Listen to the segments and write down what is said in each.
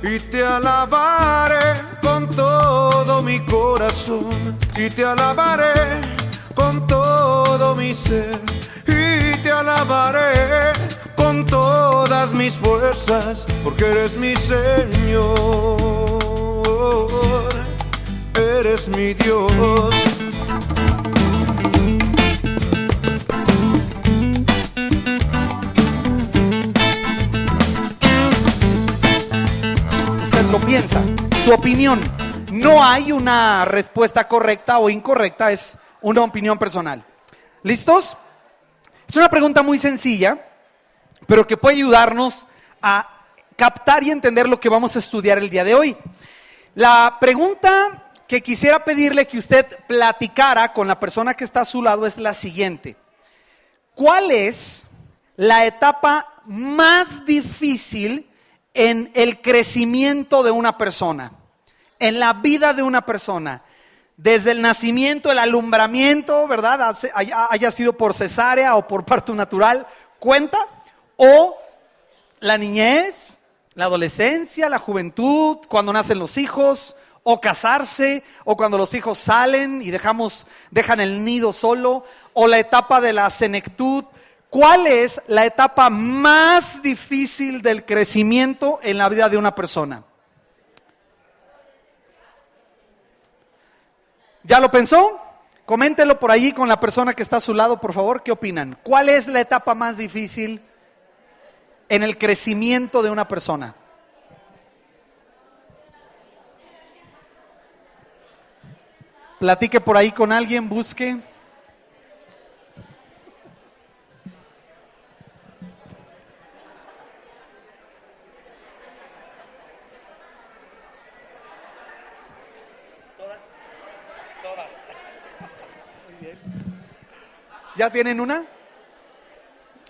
y te alabaré con todo mi corazón, y te alabaré con todo mi ser, y te alabaré con todas mis fuerzas, porque eres mi Señor, eres mi Dios. Lo piensa, su opinión. No hay una respuesta correcta o incorrecta, es una opinión personal. ¿Listos? Es una pregunta muy sencilla, pero que puede ayudarnos a captar y entender lo que vamos a estudiar el día de hoy. La pregunta que quisiera pedirle que usted platicara con la persona que está a su lado es la siguiente: ¿cuál es la etapa más difícil en el crecimiento de una persona, en la vida de una persona? Desde el nacimiento, el alumbramiento, ¿verdad? Haya sido por cesárea o por parto natural, ¿cuenta? O la niñez, la adolescencia, la juventud, cuando nacen los hijos, o casarse, o cuando los hijos salen y dejan el nido solo, o la etapa de la senectud. ¿Cuál es la etapa más difícil del crecimiento en la vida de una persona? ¿Ya lo pensó? Coméntelo por allí con la persona que está a su lado, por favor. ¿Qué opinan? ¿Cuál es la etapa más difícil en el crecimiento de una persona? Platique por ahí con alguien, busque. Todas. Muy bien. ¿Ya tienen una?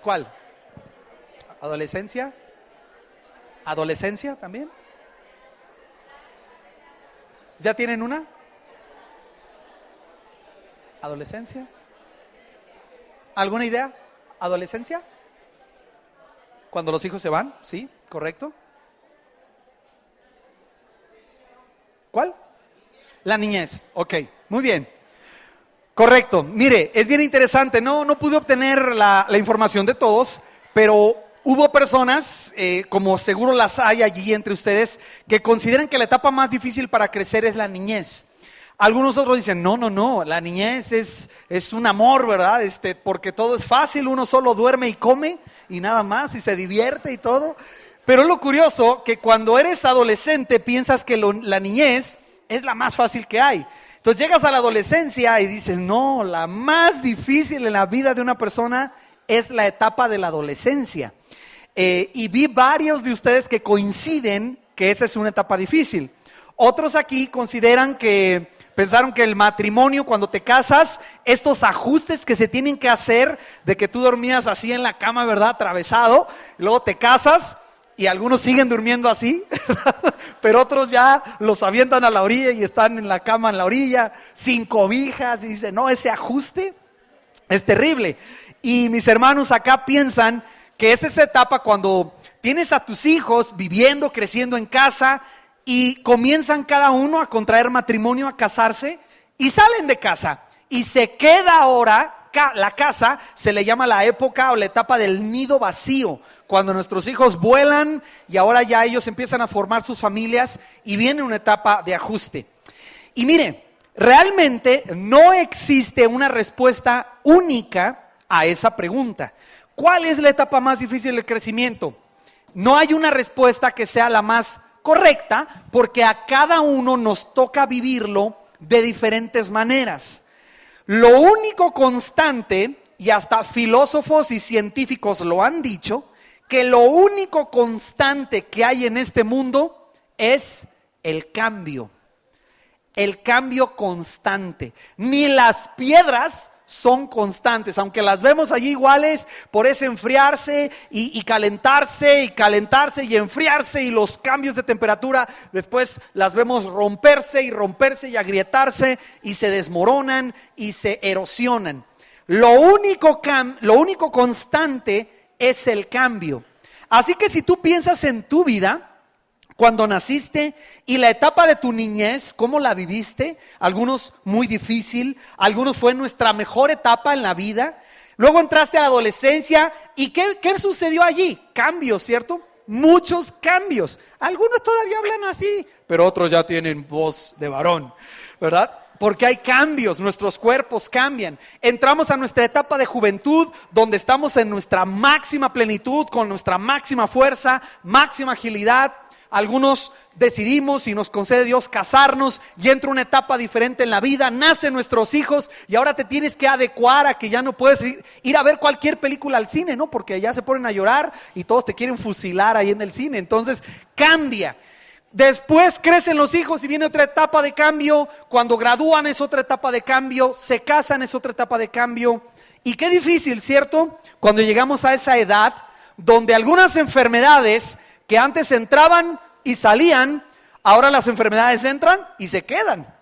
¿Cuál? ¿Adolescencia? ¿Adolescencia también? ¿Ya tienen una? ¿Adolescencia? ¿Alguna idea? ¿Adolescencia? ¿Cuando los hijos se van? ¿Sí? ¿Correcto? ¿Cuál? La niñez. Ok, muy bien. Correcto. Mire, es bien interesante. No pude obtener la información de todos, pero hubo personas, como seguro las hay allí entre ustedes, que consideran que la etapa más difícil para crecer es la niñez. Algunos otros dicen, no, la niñez es un amor, ¿verdad? Porque todo es fácil, uno solo duerme y come y nada más, y se divierte y todo. Pero lo curioso, que cuando eres adolescente piensas que la niñez es la más fácil que hay. Entonces llegas a la adolescencia y dices, no, la más difícil en la vida de una persona es la etapa de la adolescencia. Y vi varios de ustedes que coinciden que esa es una etapa difícil. Otros aquí pensaron que el matrimonio, cuando te casas, estos ajustes que se tienen que hacer, de que tú dormías así en la cama, ¿verdad? Atravesado, y luego te casas y algunos siguen durmiendo así, pero otros ya los avientan a la orilla y están en la cama en la orilla, sin cobijas, y dicen, no, ese ajuste es terrible. Y mis hermanos acá piensan que es esa etapa cuando tienes a tus hijos viviendo, creciendo en casa, y comienzan cada uno a contraer matrimonio, a casarse, y salen de casa, y se queda ahora, la casa se le llama la época o la etapa del nido vacío, cuando nuestros hijos vuelan y ahora ya ellos empiezan a formar sus familias y viene una etapa de ajuste. Y mire, realmente no existe una respuesta única a esa pregunta. ¿Cuál es la etapa más difícil del crecimiento? No hay una respuesta que sea la más correcta, porque a cada uno nos toca vivirlo de diferentes maneras. Lo único constante, y hasta filósofos y científicos lo han dicho, que lo único constante que hay en este mundo es el cambio. El cambio constante. Ni las piedras son constantes, aunque las vemos allí iguales por ese enfriarse y calentarse y enfriarse, y los cambios de temperatura, después las vemos romperse y agrietarse y se desmoronan y se erosionan. Lo único constante es el cambio. Así que si tú piensas en tu vida, cuando naciste y la etapa de tu niñez, ¿cómo la viviste? Algunos muy difícil, algunos fue nuestra mejor etapa en la vida. Luego entraste a la adolescencia y ¿qué sucedió allí? Cambios, ¿cierto? Muchos cambios. Algunos todavía hablan así, pero otros ya tienen voz de varón, ¿verdad? Porque hay cambios, nuestros cuerpos cambian. Entramos a nuestra etapa de juventud, donde estamos en nuestra máxima plenitud, con nuestra máxima fuerza, máxima agilidad. Algunos decidimos, y nos concede Dios, casarnos y entra una etapa diferente en la vida, nacen nuestros hijos y ahora te tienes que adecuar a que ya no puedes ir a ver cualquier película al cine, ¿no? Porque ya se ponen a llorar y todos te quieren fusilar ahí en el cine, entonces cambia. Después crecen los hijos y viene otra etapa de cambio, cuando gradúan es otra etapa de cambio, se casan es otra etapa de cambio. Y qué difícil, ¿cierto? Cuando llegamos a esa edad donde algunas enfermedades que antes entraban y salían, ahora las enfermedades entran y se quedan,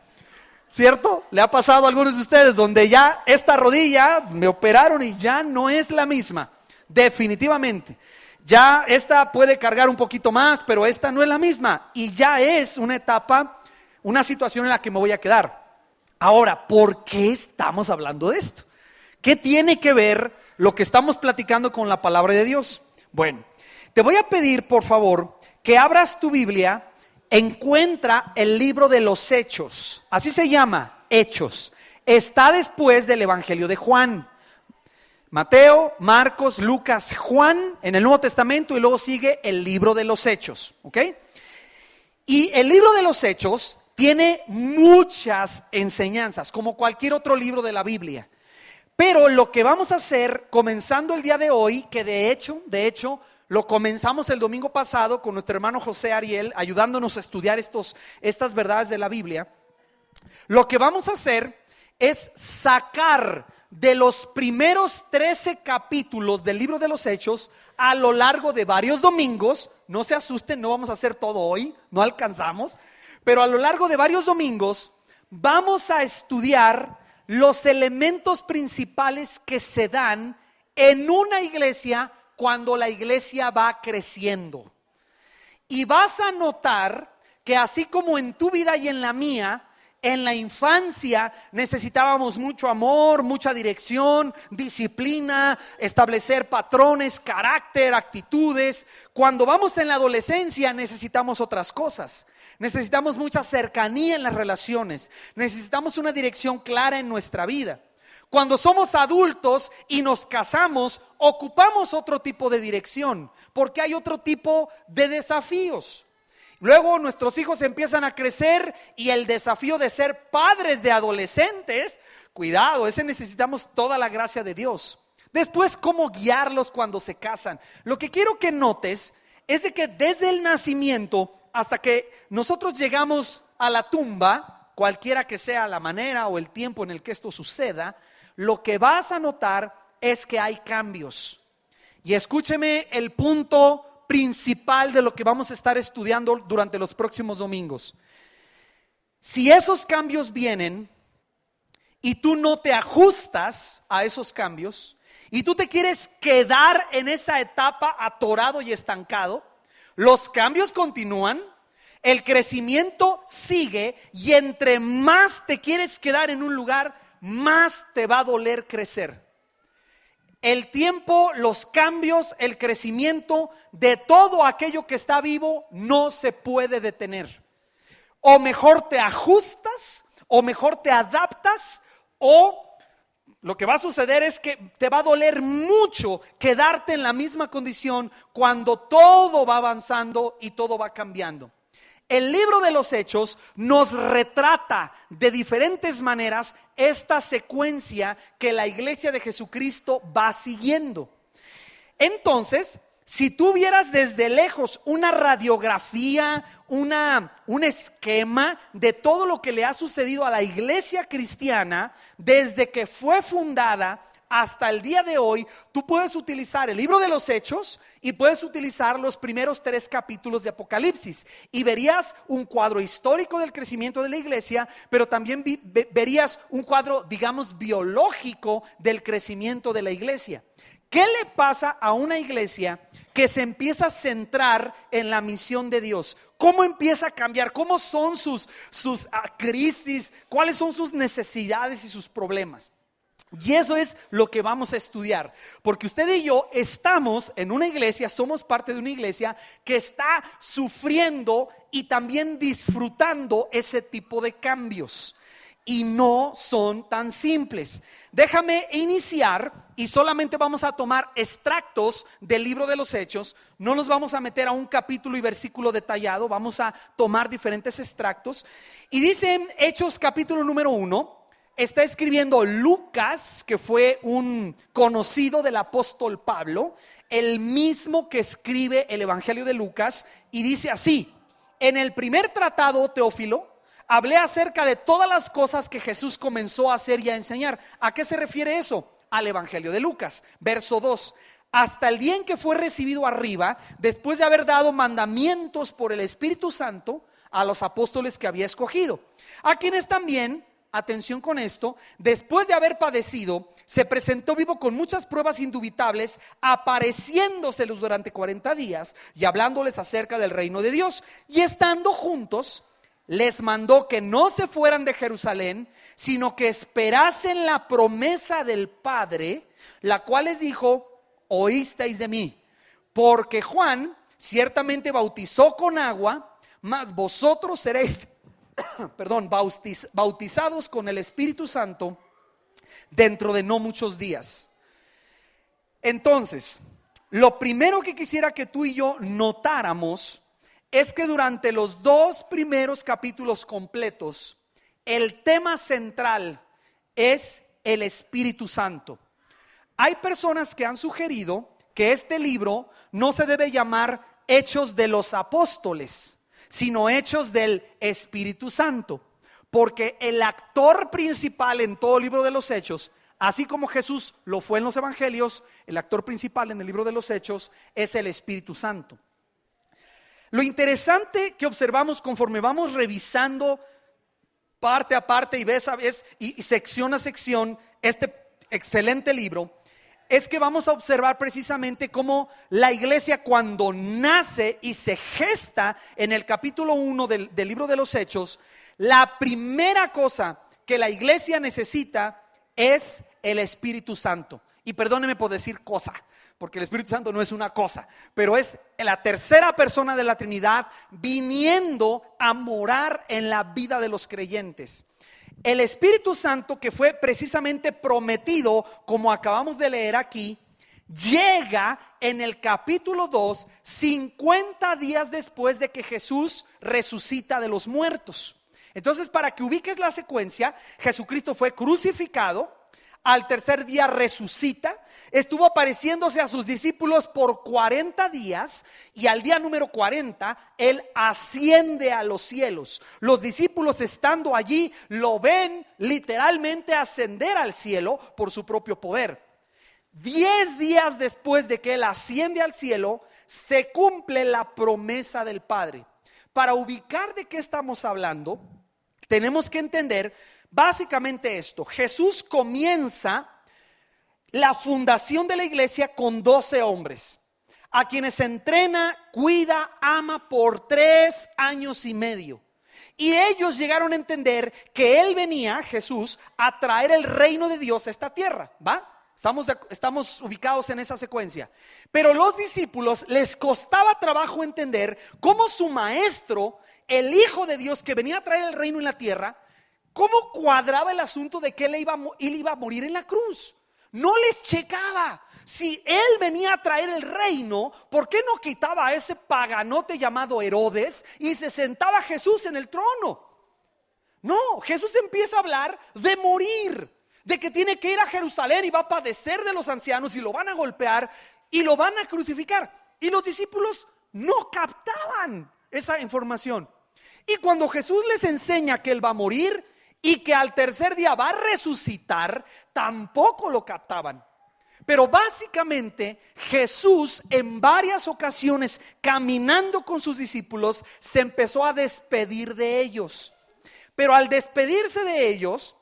¿cierto? Le ha pasado a algunos de ustedes donde ya esta rodilla me operaron y ya no es la misma, definitivamente. Ya esta puede cargar un poquito más, pero esta no es la misma y ya es una etapa, una situación en la que me voy a quedar. Ahora, ¿por qué estamos hablando de esto? ¿Qué tiene que ver lo que estamos platicando con la palabra de Dios? Bueno, te voy a pedir, por favor, que abras tu Biblia, encuentra el libro de los Hechos, así se llama, Hechos. Está después del Evangelio de Juan. Mateo, Marcos, Lucas, Juan en el Nuevo Testamento y luego sigue el libro de los Hechos, ¿ok? Y el libro de los Hechos tiene muchas enseñanzas, como cualquier otro libro de la Biblia. Pero lo que vamos a hacer, comenzando el día de hoy, que de hecho, lo comenzamos el domingo pasado con nuestro hermano José Ariel, ayudándonos a estudiar estas verdades de la Biblia. Lo que vamos a hacer es sacar de los primeros 13 capítulos del libro de los Hechos a lo largo de varios domingos. No se asusten, no vamos a hacer todo hoy, no alcanzamos, pero a lo largo de varios domingos vamos a estudiar los elementos principales que se dan en una iglesia cuando la iglesia va creciendo. Y vas a notar que así como en tu vida y en la mía, en la infancia necesitábamos mucho amor, mucha dirección, disciplina, establecer patrones, carácter, actitudes. Cuando vamos en la adolescencia necesitamos otras cosas. Necesitamos mucha cercanía en las relaciones. Necesitamos una dirección clara en nuestra vida. Cuando somos adultos y nos casamos, ocupamos otro tipo de dirección, porque hay otro tipo de desafíos. Luego nuestros hijos empiezan a crecer y el desafío de ser padres de adolescentes, cuidado, ese necesitamos toda la gracia de Dios. Después, cómo guiarlos cuando se casan. Lo que quiero que notes es de que desde el nacimiento hasta que nosotros llegamos a la tumba, cualquiera que sea la manera o el tiempo en el que esto suceda, lo que vas a notar es que hay cambios. Y escúcheme el punto principal de lo que vamos a estar estudiando durante los próximos domingos. Si esos cambios vienen y tú no te ajustas a esos cambios y tú te quieres quedar en esa etapa atorado y estancado, los cambios continúan, el crecimiento sigue y entre más te quieres quedar en un lugar, más te va a doler crecer. El tiempo, los cambios, el crecimiento de todo aquello que está vivo no se puede detener. O mejor te ajustas, o mejor te adaptas, o lo que va a suceder es que te va a doler mucho quedarte en la misma condición cuando todo va avanzando y todo va cambiando. El libro de los Hechos nos retrata de diferentes maneras esta secuencia que la iglesia de Jesucristo va siguiendo. Entonces, si tú vieras desde lejos una radiografía, un esquema de todo lo que le ha sucedido a la iglesia cristiana desde que fue fundada hasta el día de hoy, tú puedes utilizar el libro de los Hechos y puedes utilizar los primeros 3 capítulos de Apocalipsis y verías un cuadro histórico del crecimiento de la iglesia, pero también verías un cuadro, digamos, biológico del crecimiento de la iglesia. ¿Qué le pasa a una iglesia que se empieza a centrar en la misión de Dios? ¿Cómo empieza a cambiar? ¿Cómo son sus crisis? ¿Cuáles son sus necesidades y sus problemas? Y eso es lo que vamos a estudiar, porque usted y yo estamos en una iglesia, somos parte de una iglesia que está sufriendo y también disfrutando ese tipo de cambios. Y no son tan simples. Déjame iniciar y solamente vamos a tomar extractos del libro de los Hechos. No nos vamos a meter a un capítulo y versículo detallado. Vamos a tomar diferentes extractos. Y dice en Hechos capítulo número 1, está escribiendo Lucas, que fue un conocido del apóstol Pablo, el mismo que escribe el Evangelio de Lucas, y dice así: en el primer tratado, Teófilo, hablé acerca de todas las cosas que Jesús comenzó a hacer y a enseñar. ¿A qué se refiere eso? Al Evangelio de Lucas, verso 2. Hasta el día en que fue recibido arriba, después de haber dado mandamientos por el Espíritu Santo a los apóstoles que había escogido, a quienes también, atención con esto, después de haber padecido, se presentó vivo con muchas pruebas indubitables, apareciéndoselos durante 40 días y hablándoles acerca del reino de Dios. Y estando juntos, les mandó que no se fueran de Jerusalén, sino que esperasen la promesa del Padre, la cual les dijo: oísteis de mí, porque Juan ciertamente bautizó con agua, mas vosotros seréis bautizados con el Espíritu Santo dentro de no muchos días. Entonces, lo primero que quisiera que tú y yo notáramos es que durante los 2 primeros capítulos completos, el tema central es el Espíritu Santo. Hay personas que han sugerido que este libro no se debe llamar Hechos de los Apóstoles, sino Hechos del Espíritu Santo, porque el actor principal en todo el libro de los Hechos, así como Jesús lo fue en los Evangelios, el actor principal en el libro de los Hechos es el Espíritu Santo. Lo interesante que observamos conforme vamos revisando parte a parte y vez a vez y sección a sección este excelente libro, es que vamos a observar precisamente cómo la iglesia, cuando nace y se gesta en el capítulo 1 del libro de los Hechos, la primera cosa que la iglesia necesita es el Espíritu Santo. Y perdóneme por decir cosa, porque el Espíritu Santo no es una cosa, pero es la tercera persona de la Trinidad viniendo a morar en la vida de los creyentes. El Espíritu Santo, que fue precisamente prometido, como acabamos de leer aquí, llega en el capítulo 2, 50 días después de que Jesús resucita de los muertos. Entonces, para que ubiques la secuencia, Jesucristo fue crucificado, al tercer día resucita, estuvo apareciéndose a sus discípulos por 40 días y al día número 40 Él asciende a los cielos. Los discípulos, estando allí, lo ven literalmente ascender al cielo por su propio poder. 10 días después de que Él asciende al cielo, se cumple la promesa del Padre. Para ubicar de qué estamos hablando, tenemos que entender básicamente esto. Jesús comienza la fundación de la iglesia con 12 hombres, a quienes entrena, cuida, ama por 3 años y medio. Y ellos llegaron a entender que Él venía, Jesús, a traer el reino de Dios a esta tierra, ¿va? Estamos ubicados en esa secuencia. Pero los discípulos les costaba trabajo entender cómo su maestro, el Hijo de Dios que venía a traer el reino en la tierra, cómo cuadraba el asunto de que él iba a morir en la cruz. No les checaba. Si Él venía a traer el reino, ¿por qué no quitaba a ese paganote llamado Herodes y se sentaba Jesús en el trono? No, Jesús empieza a hablar de morir, de que tiene que ir a Jerusalén y va a padecer de los ancianos y lo van a golpear y lo van a crucificar. Y los discípulos no captaban esa información. Y cuando Jesús les enseña que Él va a morir y que al tercer día va a resucitar, tampoco lo captaban. Pero básicamente Jesús, en varias ocasiones, caminando con sus discípulos, se empezó a despedir de ellos. Pero al despedirse de ellos,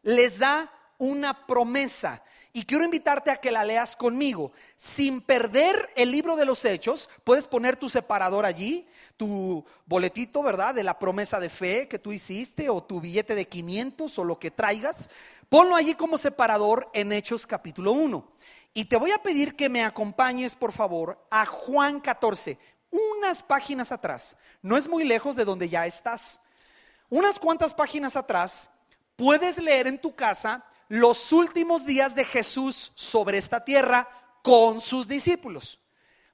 les da una promesa. y quiero invitarte a que la leas conmigo. Sin perder el libro de los Hechos, puedes poner tu separador allí, tu boletito, ¿verdad? De la promesa de fe que tú hiciste, o tu billete de 500 o lo que traigas. Ponlo allí como separador en Hechos capítulo 1. Y te voy a pedir que me acompañes, por favor, a Juan 14, unas páginas atrás. No es muy lejos de donde ya estás. Unas cuantas páginas atrás, puedes leer en tu casa los últimos días de Jesús sobre esta tierra con sus discípulos.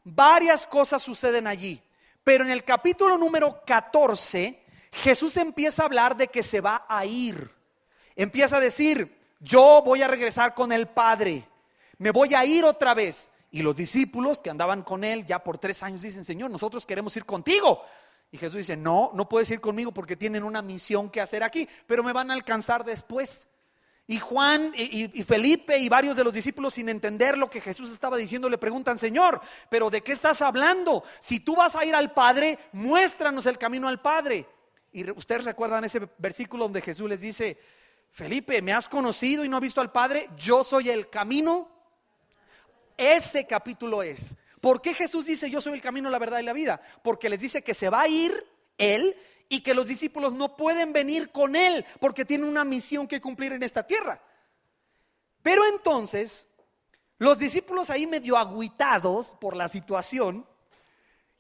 Varias cosas suceden allí, pero en el capítulo número 14, Jesús empieza a hablar de que se va a ir. Empieza a decir: yo voy a regresar con el Padre, me voy a ir otra vez. Y los discípulos que andaban con él ya por 3 años dicen: Señor, nosotros queremos ir contigo. Y Jesús dice: no puedes ir conmigo porque tienen una misión que hacer aquí, pero me van a alcanzar después. Y Juan y Felipe y varios de los discípulos, sin entender lo que Jesús estaba diciendo, le preguntan: Señor, ¿pero de qué estás hablando? Si tú vas a ir al Padre, muéstranos el camino al Padre. Y ustedes recuerdan ese versículo donde Jesús les dice: Felipe, ¿me has conocido y no has visto al Padre? Yo soy el camino. Ese capítulo es. ¿Por qué Jesús dice: yo soy el camino, la verdad y la vida? Porque les dice que se va a ir Él y que los discípulos no pueden venir con Él porque tienen una misión que cumplir en esta tierra. Pero entonces, los discípulos ahí medio agüitados por la situación,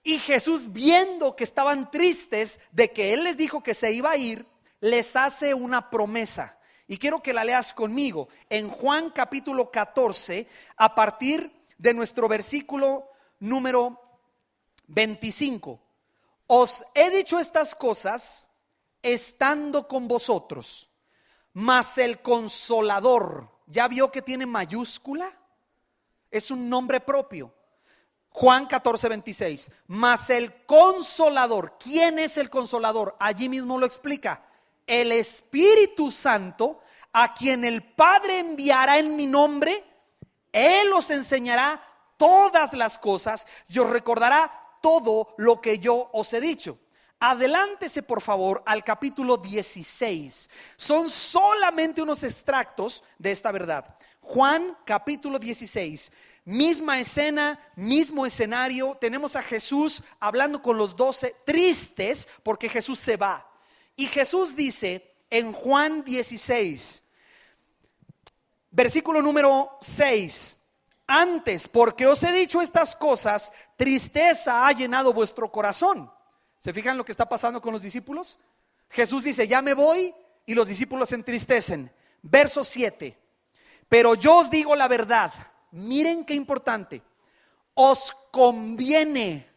y Jesús, viendo que estaban tristes de que Él les dijo que se iba a ir, les hace una promesa. Y quiero que la leas conmigo en Juan capítulo 14, a partir de nuestro versículo número 25. Os he dicho estas cosas estando con vosotros, mas el Consolador, ¿ya vio que tiene mayúscula? Es un nombre propio. Juan 14, 26. Mas el Consolador, ¿quién es el Consolador? Allí mismo lo explica: el Espíritu Santo, a quien el Padre enviará en mi nombre. Él os enseñará todas las cosas y os recordará todo lo que yo os he dicho. Adelántese por favor al capítulo 16. Son solamente unos extractos de esta verdad. Juan capítulo 16. Misma escena, mismo escenario. Tenemos a Jesús hablando con los 12, tristes porque Jesús se va. Y Jesús dice en Juan 16, versículo número 6: antes, porque os he dicho estas cosas, tristeza ha llenado vuestro corazón. ¿Se fijan lo que está pasando con los discípulos? Jesús dice: ya me voy, y los discípulos se entristecen. Verso 7: pero yo os digo la verdad. Miren qué importante: os conviene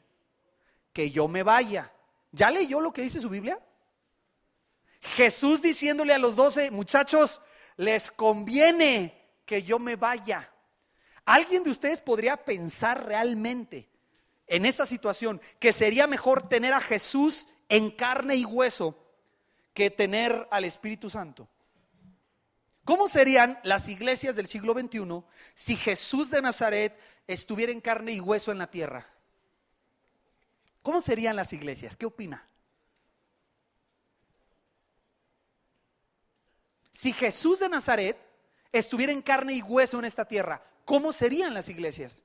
que yo me vaya. ¿Ya leyó lo que dice su Biblia? Jesús diciéndole a los 12: muchachos, les conviene que yo me vaya. ¿Alguien de ustedes podría pensar realmente en esta situación que sería mejor tener a Jesús en carne y hueso que tener al Espíritu Santo? ¿Cómo serían las iglesias del siglo XXI si Jesús de Nazaret estuviera en carne y hueso en la tierra? ¿Cómo serían las iglesias? ¿Qué opina? Si Jesús de Nazaret estuviera en carne y hueso en esta tierra, ¿cómo serían las iglesias?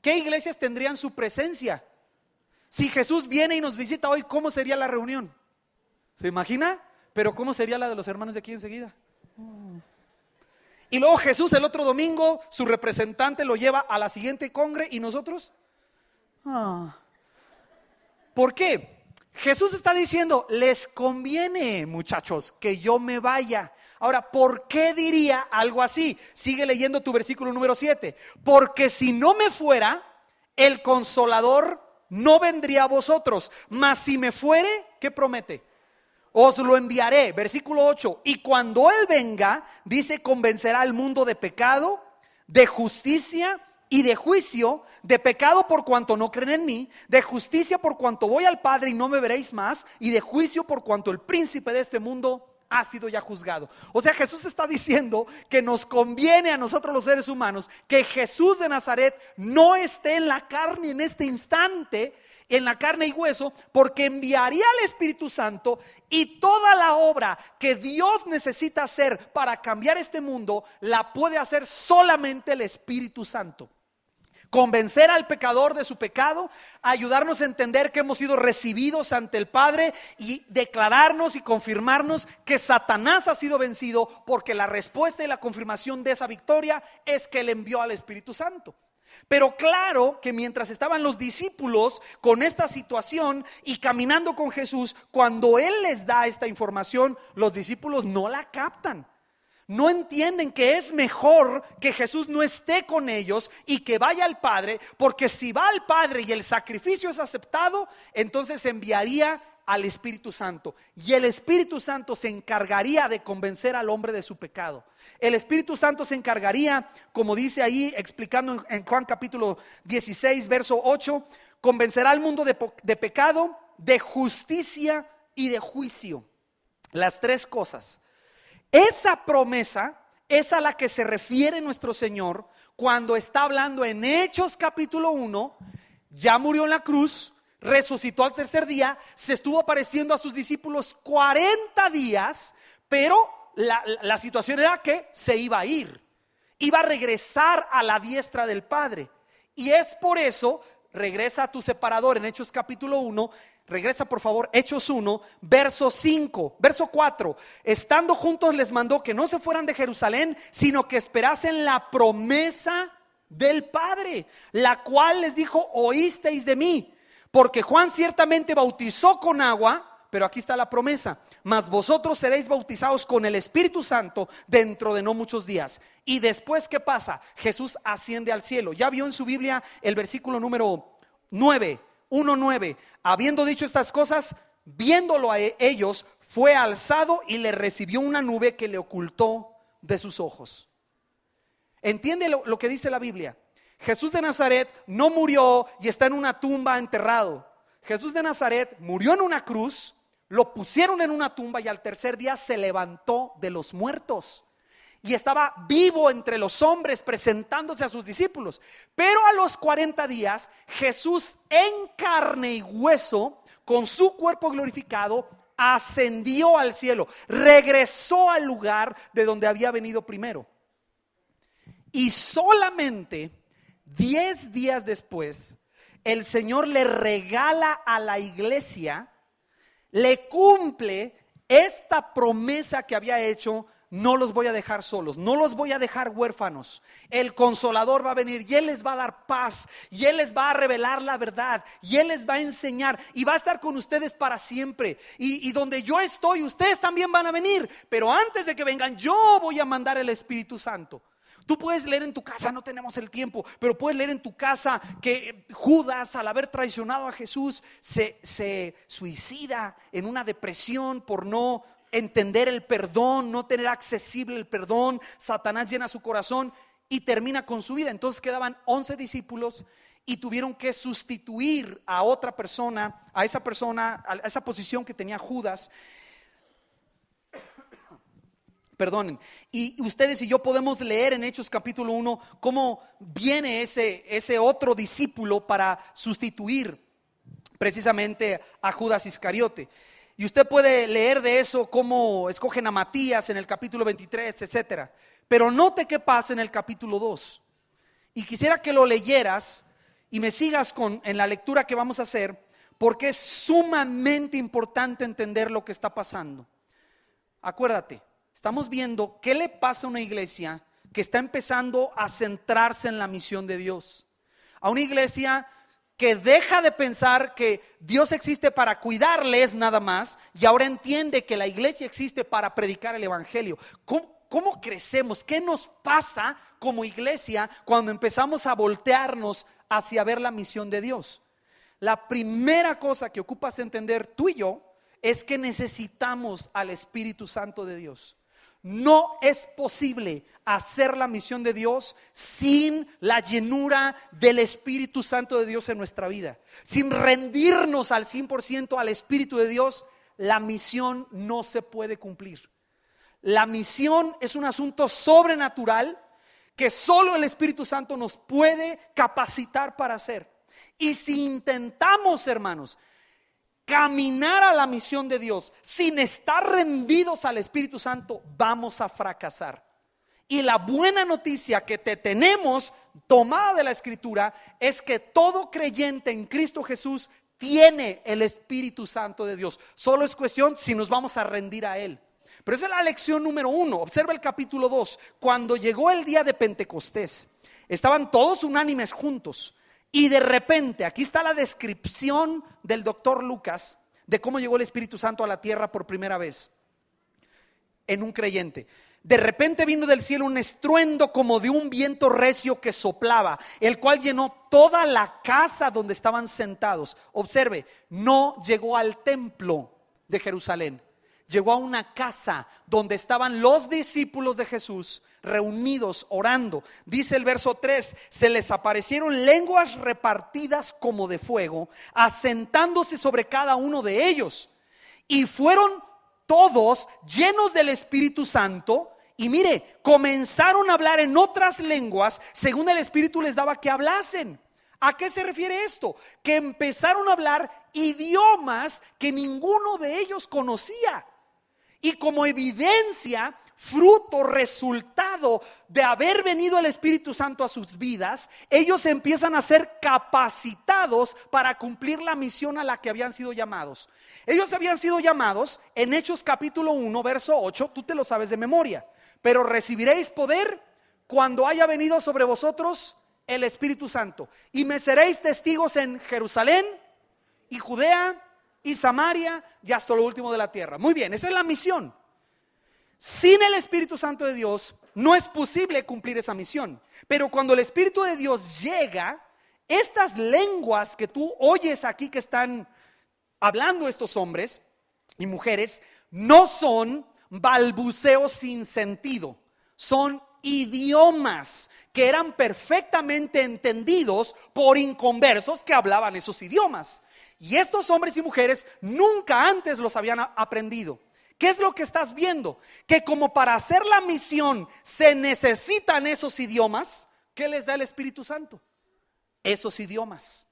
¿Qué iglesias tendrían su presencia? Si Jesús viene y nos visita hoy, ¿cómo sería la reunión? ¿Se imagina? Pero ¿cómo sería la de los hermanos de aquí enseguida? Y luego Jesús el otro domingo, su representante lo lleva a la siguiente congre, ¿y nosotros? ¿Por qué? Jesús está diciendo: les conviene, muchachos, que yo me vaya. Ahora, ¿por qué diría algo así? Sigue leyendo tu versículo número 7. Porque si no me fuera, el Consolador no vendría a vosotros. Mas si me fuere, ¿qué promete? Os lo enviaré. Versículo 8. Y cuando Él venga, dice, convencerá al mundo de pecado, de justicia y de juicio. De pecado por cuanto no creen en mí, de justicia por cuanto voy al Padre y no me veréis más, y de juicio por cuanto el príncipe de este mundo ha sido ya juzgado. O sea, Jesús está diciendo que nos conviene a nosotros los seres humanos que Jesús de Nazaret no esté en la carne en este instante, en la carne y hueso, porque enviaría al Espíritu Santo y toda la obra que Dios necesita hacer para cambiar este mundo, la puede hacer solamente el Espíritu Santo. Convencer al pecador de su pecado, ayudarnos a entender que hemos sido recibidos ante el Padre y declararnos y confirmarnos que Satanás ha sido vencido, porque la respuesta y la confirmación de esa victoria es que Él envió al Espíritu Santo. Pero claro que mientras estaban los discípulos con esta situación y caminando con Jesús, cuando Él les da esta información, los discípulos no la captan. No entienden que es mejor que Jesús no esté con ellos y que vaya al Padre, porque si va al Padre y el sacrificio es aceptado, entonces enviaría al Espíritu Santo, y el Espíritu Santo se encargaría de convencer al hombre de su pecado. El Espíritu Santo se encargaría, como dice ahí explicando en Juan capítulo 16 verso 8, convencerá al mundo de pecado, de justicia y de juicio. Las tres cosas. Esa promesa es a la que se refiere nuestro Señor cuando está hablando en Hechos capítulo 1. Ya murió en la cruz, resucitó al tercer día, se estuvo apareciendo a sus discípulos 40 días, pero la situación era que se iba a ir, iba a regresar a la diestra del Padre. Y es por eso, regresa a tu separador en Hechos capítulo 1, regresa por favor, Hechos 1, verso 5, verso 4. Estando juntos les mandó que no se fueran de Jerusalén, sino que esperasen la promesa del Padre, la cual les dijo: oísteis de mí. Porque Juan ciertamente bautizó con agua, pero aquí está la promesa: mas vosotros seréis bautizados con el Espíritu Santo dentro de no muchos días. Y después, ¿qué pasa? Jesús asciende al cielo. Ya vio en su Biblia el versículo número 9, 1:9. Habiendo dicho estas cosas, viéndolo a ellos, fue alzado y le recibió una nube que le ocultó de sus ojos. ¿Entiende lo que dice la Biblia? Jesús de Nazaret no murió y está en una tumba enterrado. Jesús de Nazaret murió en una cruz, lo pusieron en una tumba y al tercer día se levantó de los muertos. Y estaba vivo entre los hombres, presentándose a sus discípulos. Pero a los 40 días, Jesús en carne y hueso, con su cuerpo glorificado, ascendió al cielo. Regresó al lugar de donde había venido primero. Y solamente 10 días después, el Señor le regala a la iglesia, le cumple esta promesa que había hecho: no los voy a dejar solos, no los voy a dejar huérfanos. El Consolador va a venir y Él les va a dar paz, y Él les va a revelar la verdad, y Él les va a enseñar, y va a estar con ustedes para siempre. Y donde yo estoy, ustedes también van a venir, pero antes de que vengan, yo voy a mandar el Espíritu Santo. Tú puedes leer en tu casa, no tenemos el tiempo, pero puedes leer en tu casa que Judas, al haber traicionado a Jesús, se suicida en una depresión por no entender el perdón, no tener accesible el perdón. Satanás llena su corazón y termina con su vida. Entonces quedaban 11 discípulos y tuvieron que sustituir a otra persona, a esa posición que tenía Judas. Perdonen. Y ustedes y yo podemos leer en Hechos capítulo 1 cómo viene ese otro discípulo para sustituir precisamente a Judas Iscariote. Y usted puede leer de eso, cómo escogen a Matías en el capítulo 23, etcétera. Pero note qué pasa en el capítulo 2. Y quisiera que lo leyeras y me sigas en la lectura que vamos a hacer, porque es sumamente importante entender lo que está pasando. Acuérdate, estamos viendo qué le pasa a una iglesia que está empezando a centrarse en la misión de Dios. A una iglesia que deja de pensar que Dios existe para cuidarles nada más y ahora entiende que la iglesia existe para predicar el evangelio. ¿Cómo crecemos? ¿Qué nos pasa como iglesia cuando empezamos a voltearnos hacia ver la misión de Dios? La primera cosa que ocupas entender tú y yo es que necesitamos al Espíritu Santo de Dios. No es posible hacer la misión de Dios sin la llenura del Espíritu Santo de Dios en nuestra vida. Sin rendirnos al 100% al Espíritu de Dios, la misión no se puede cumplir. La misión es un asunto sobrenatural que solo el Espíritu Santo nos puede capacitar para hacer. Y si intentamos, hermanos, caminar a la misión de Dios sin estar rendidos al Espíritu Santo, vamos a fracasar. Y la buena noticia que te tenemos tomada de la Escritura es que todo creyente en Cristo Jesús tiene el Espíritu Santo de Dios. Solo es cuestión si nos vamos a rendir a Él. Pero esa es la lección número 1. Observa el capítulo 2. Cuando llegó el día de Pentecostés, estaban todos unánimes juntos. Y de repente, aquí está la descripción del doctor Lucas de cómo llegó el Espíritu Santo a la tierra por primera vez en un creyente. De repente vino del cielo un estruendo como de un viento recio que soplaba, el cual llenó toda la casa donde estaban sentados. Observe, no llegó al templo de Jerusalén, llegó a una casa donde estaban los discípulos de Jesús reunidos orando. Dice el verso 3: se les aparecieron lenguas repartidas como de fuego, asentándose sobre cada uno de ellos, y fueron todos llenos del Espíritu Santo. Y mire, comenzaron a hablar en otras lenguas según el Espíritu les daba que hablasen. ¿A qué se refiere esto? Que empezaron a hablar idiomas que ninguno de ellos conocía. Y como evidencia, fruto, resultado de haber venido el Espíritu Santo a sus vidas, ellos empiezan a ser capacitados para cumplir la misión a la que habían sido llamados. Ellos habían sido llamados en Hechos capítulo 1 verso 8, tú te lo sabes de memoria. Pero recibiréis poder cuando haya venido sobre vosotros el Espíritu Santo, y me seréis testigos en Jerusalén y Judea y Samaria y hasta lo último de la tierra. Muy bien, esa es la misión. Sin el Espíritu Santo de Dios no es posible cumplir esa misión. Pero cuando el Espíritu de Dios llega, estas lenguas que tú oyes aquí que están hablando estos hombres y mujeres, no son balbuceos sin sentido, son idiomas que eran perfectamente entendidos por inconversos que hablaban esos idiomas. Y estos hombres y mujeres nunca antes los habían aprendido. ¿Qué es lo que estás viendo? Que como para hacer la misión se necesitan esos idiomas. ¿Qué les da el Espíritu Santo? Esos idiomas.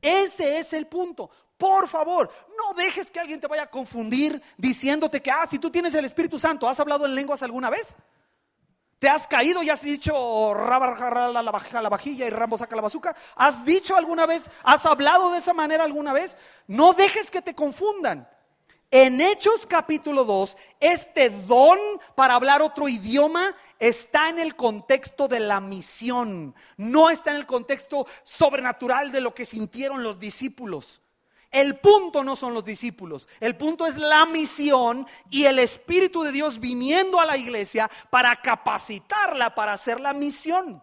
Ese es el punto. Por favor, no dejes que alguien te vaya a confundir diciéndote que si tú tienes el Espíritu Santo, ¿has hablado en lenguas alguna vez? ¿Te has caído y has dicho la vajilla y Rambo saca la bazuca? ¿Has dicho alguna vez? ¿Has hablado de esa manera alguna vez? No dejes que te confundan. En Hechos capítulo 2, este don para hablar otro idioma está en el contexto de la misión. No está en el contexto sobrenatural de lo que sintieron los discípulos. El punto no son los discípulos, el punto es la misión y el Espíritu de Dios viniendo a la iglesia para capacitarla para hacer la misión.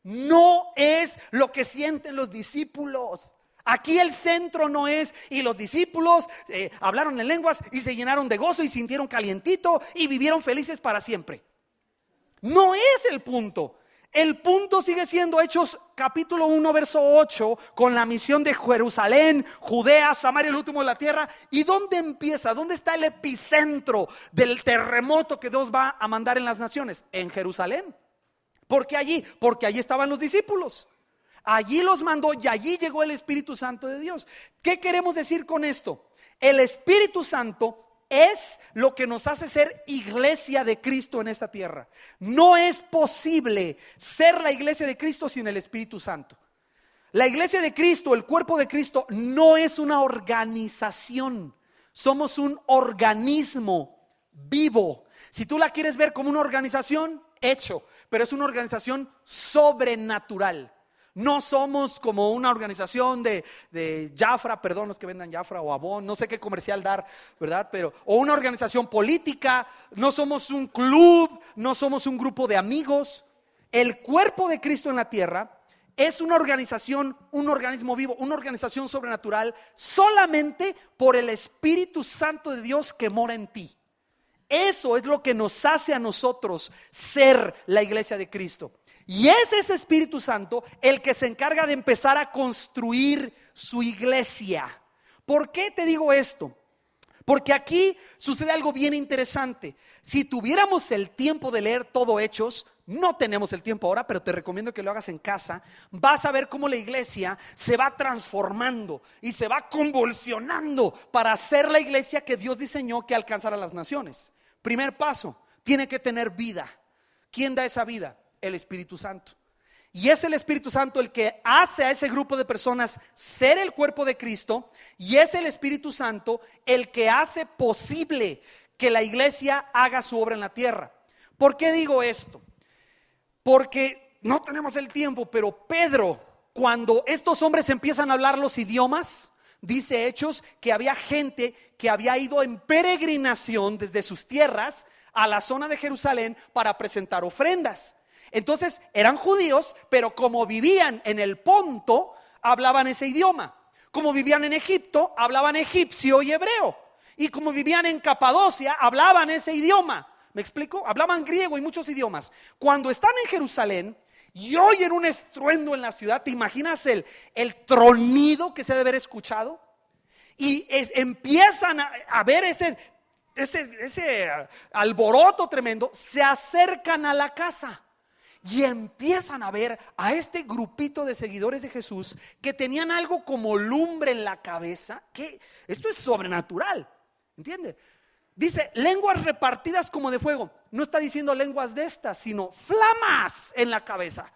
No es lo que sienten los discípulos. Aquí el centro no es, y los discípulos hablaron en lenguas y se llenaron de gozo y sintieron calientito y vivieron felices para siempre. No es el punto. El punto sigue siendo Hechos capítulo 1 verso 8, con la misión de Jerusalén, Judea, Samaria, el último de la tierra. ¿Y dónde empieza? ¿Dónde está el epicentro del terremoto que Dios va a mandar en las naciones? En Jerusalén. ¿Por qué allí? Porque allí estaban los discípulos. Allí los mandó y allí llegó el Espíritu Santo de Dios. ¿Qué queremos decir con esto? El Espíritu Santo es lo que nos hace ser iglesia de Cristo en esta tierra. No es posible ser la iglesia de Cristo sin el Espíritu Santo. La iglesia de Cristo, el cuerpo de Cristo, no es una organización. Somos un organismo vivo. Si tú la quieres ver como una organización, hecho, pero es una organización sobrenatural. No somos como una organización de Jafra, perdón, los que vendan Jafra o Avon, no sé qué comercial dar, ¿verdad? o una organización política, no somos un club, no somos un grupo de amigos. El cuerpo de Cristo en la tierra es una organización, un organismo vivo, una organización sobrenatural solamente por el Espíritu Santo de Dios que mora en ti. Eso es lo que nos hace a nosotros ser la iglesia de Cristo. Y es ese Espíritu Santo el que se encarga de empezar a construir su iglesia. ¿Por qué te digo esto? Porque aquí sucede algo bien interesante. Si tuviéramos el tiempo de leer todo Hechos, No tenemos el tiempo ahora, pero te recomiendo que lo hagas en casa. Vas a ver cómo la iglesia se va transformando y se va convulsionando para ser la iglesia que Dios diseñó que alcanzara a las naciones. Primer paso, tiene que tener vida. ¿Quién da esa vida? El Espíritu Santo. Y es el Espíritu Santo el que hace a ese grupo de personas ser el cuerpo de Cristo. Y es el Espíritu Santo el que hace posible que la iglesia haga su obra en la tierra. ¿Por qué digo esto? Porque no tenemos el tiempo, pero Pedro, cuando estos hombres empiezan a hablar los idiomas, dice Hechos que había gente que había ido en peregrinación desde sus tierras a la zona de Jerusalén para presentar ofrendas. Entonces eran judíos, pero como vivían en el Ponto, hablaban ese idioma. Como vivían en Egipto, hablaban egipcio y hebreo. Y como vivían en Capadocia, hablaban ese idioma. ¿Me explico? Hablaban griego y muchos idiomas. Cuando están en Jerusalén y oyen un estruendo en la ciudad, ¿te imaginas el tronido que se ha de haber escuchado? Y empiezan a ver ese alboroto tremendo. Se acercan a la casa y empiezan a ver a este grupito de seguidores de Jesús que tenían algo como lumbre en la cabeza. Que esto es sobrenatural, ¿entiendes? Dice lenguas repartidas como de fuego. No está diciendo lenguas de estas, sino flamas en la cabeza.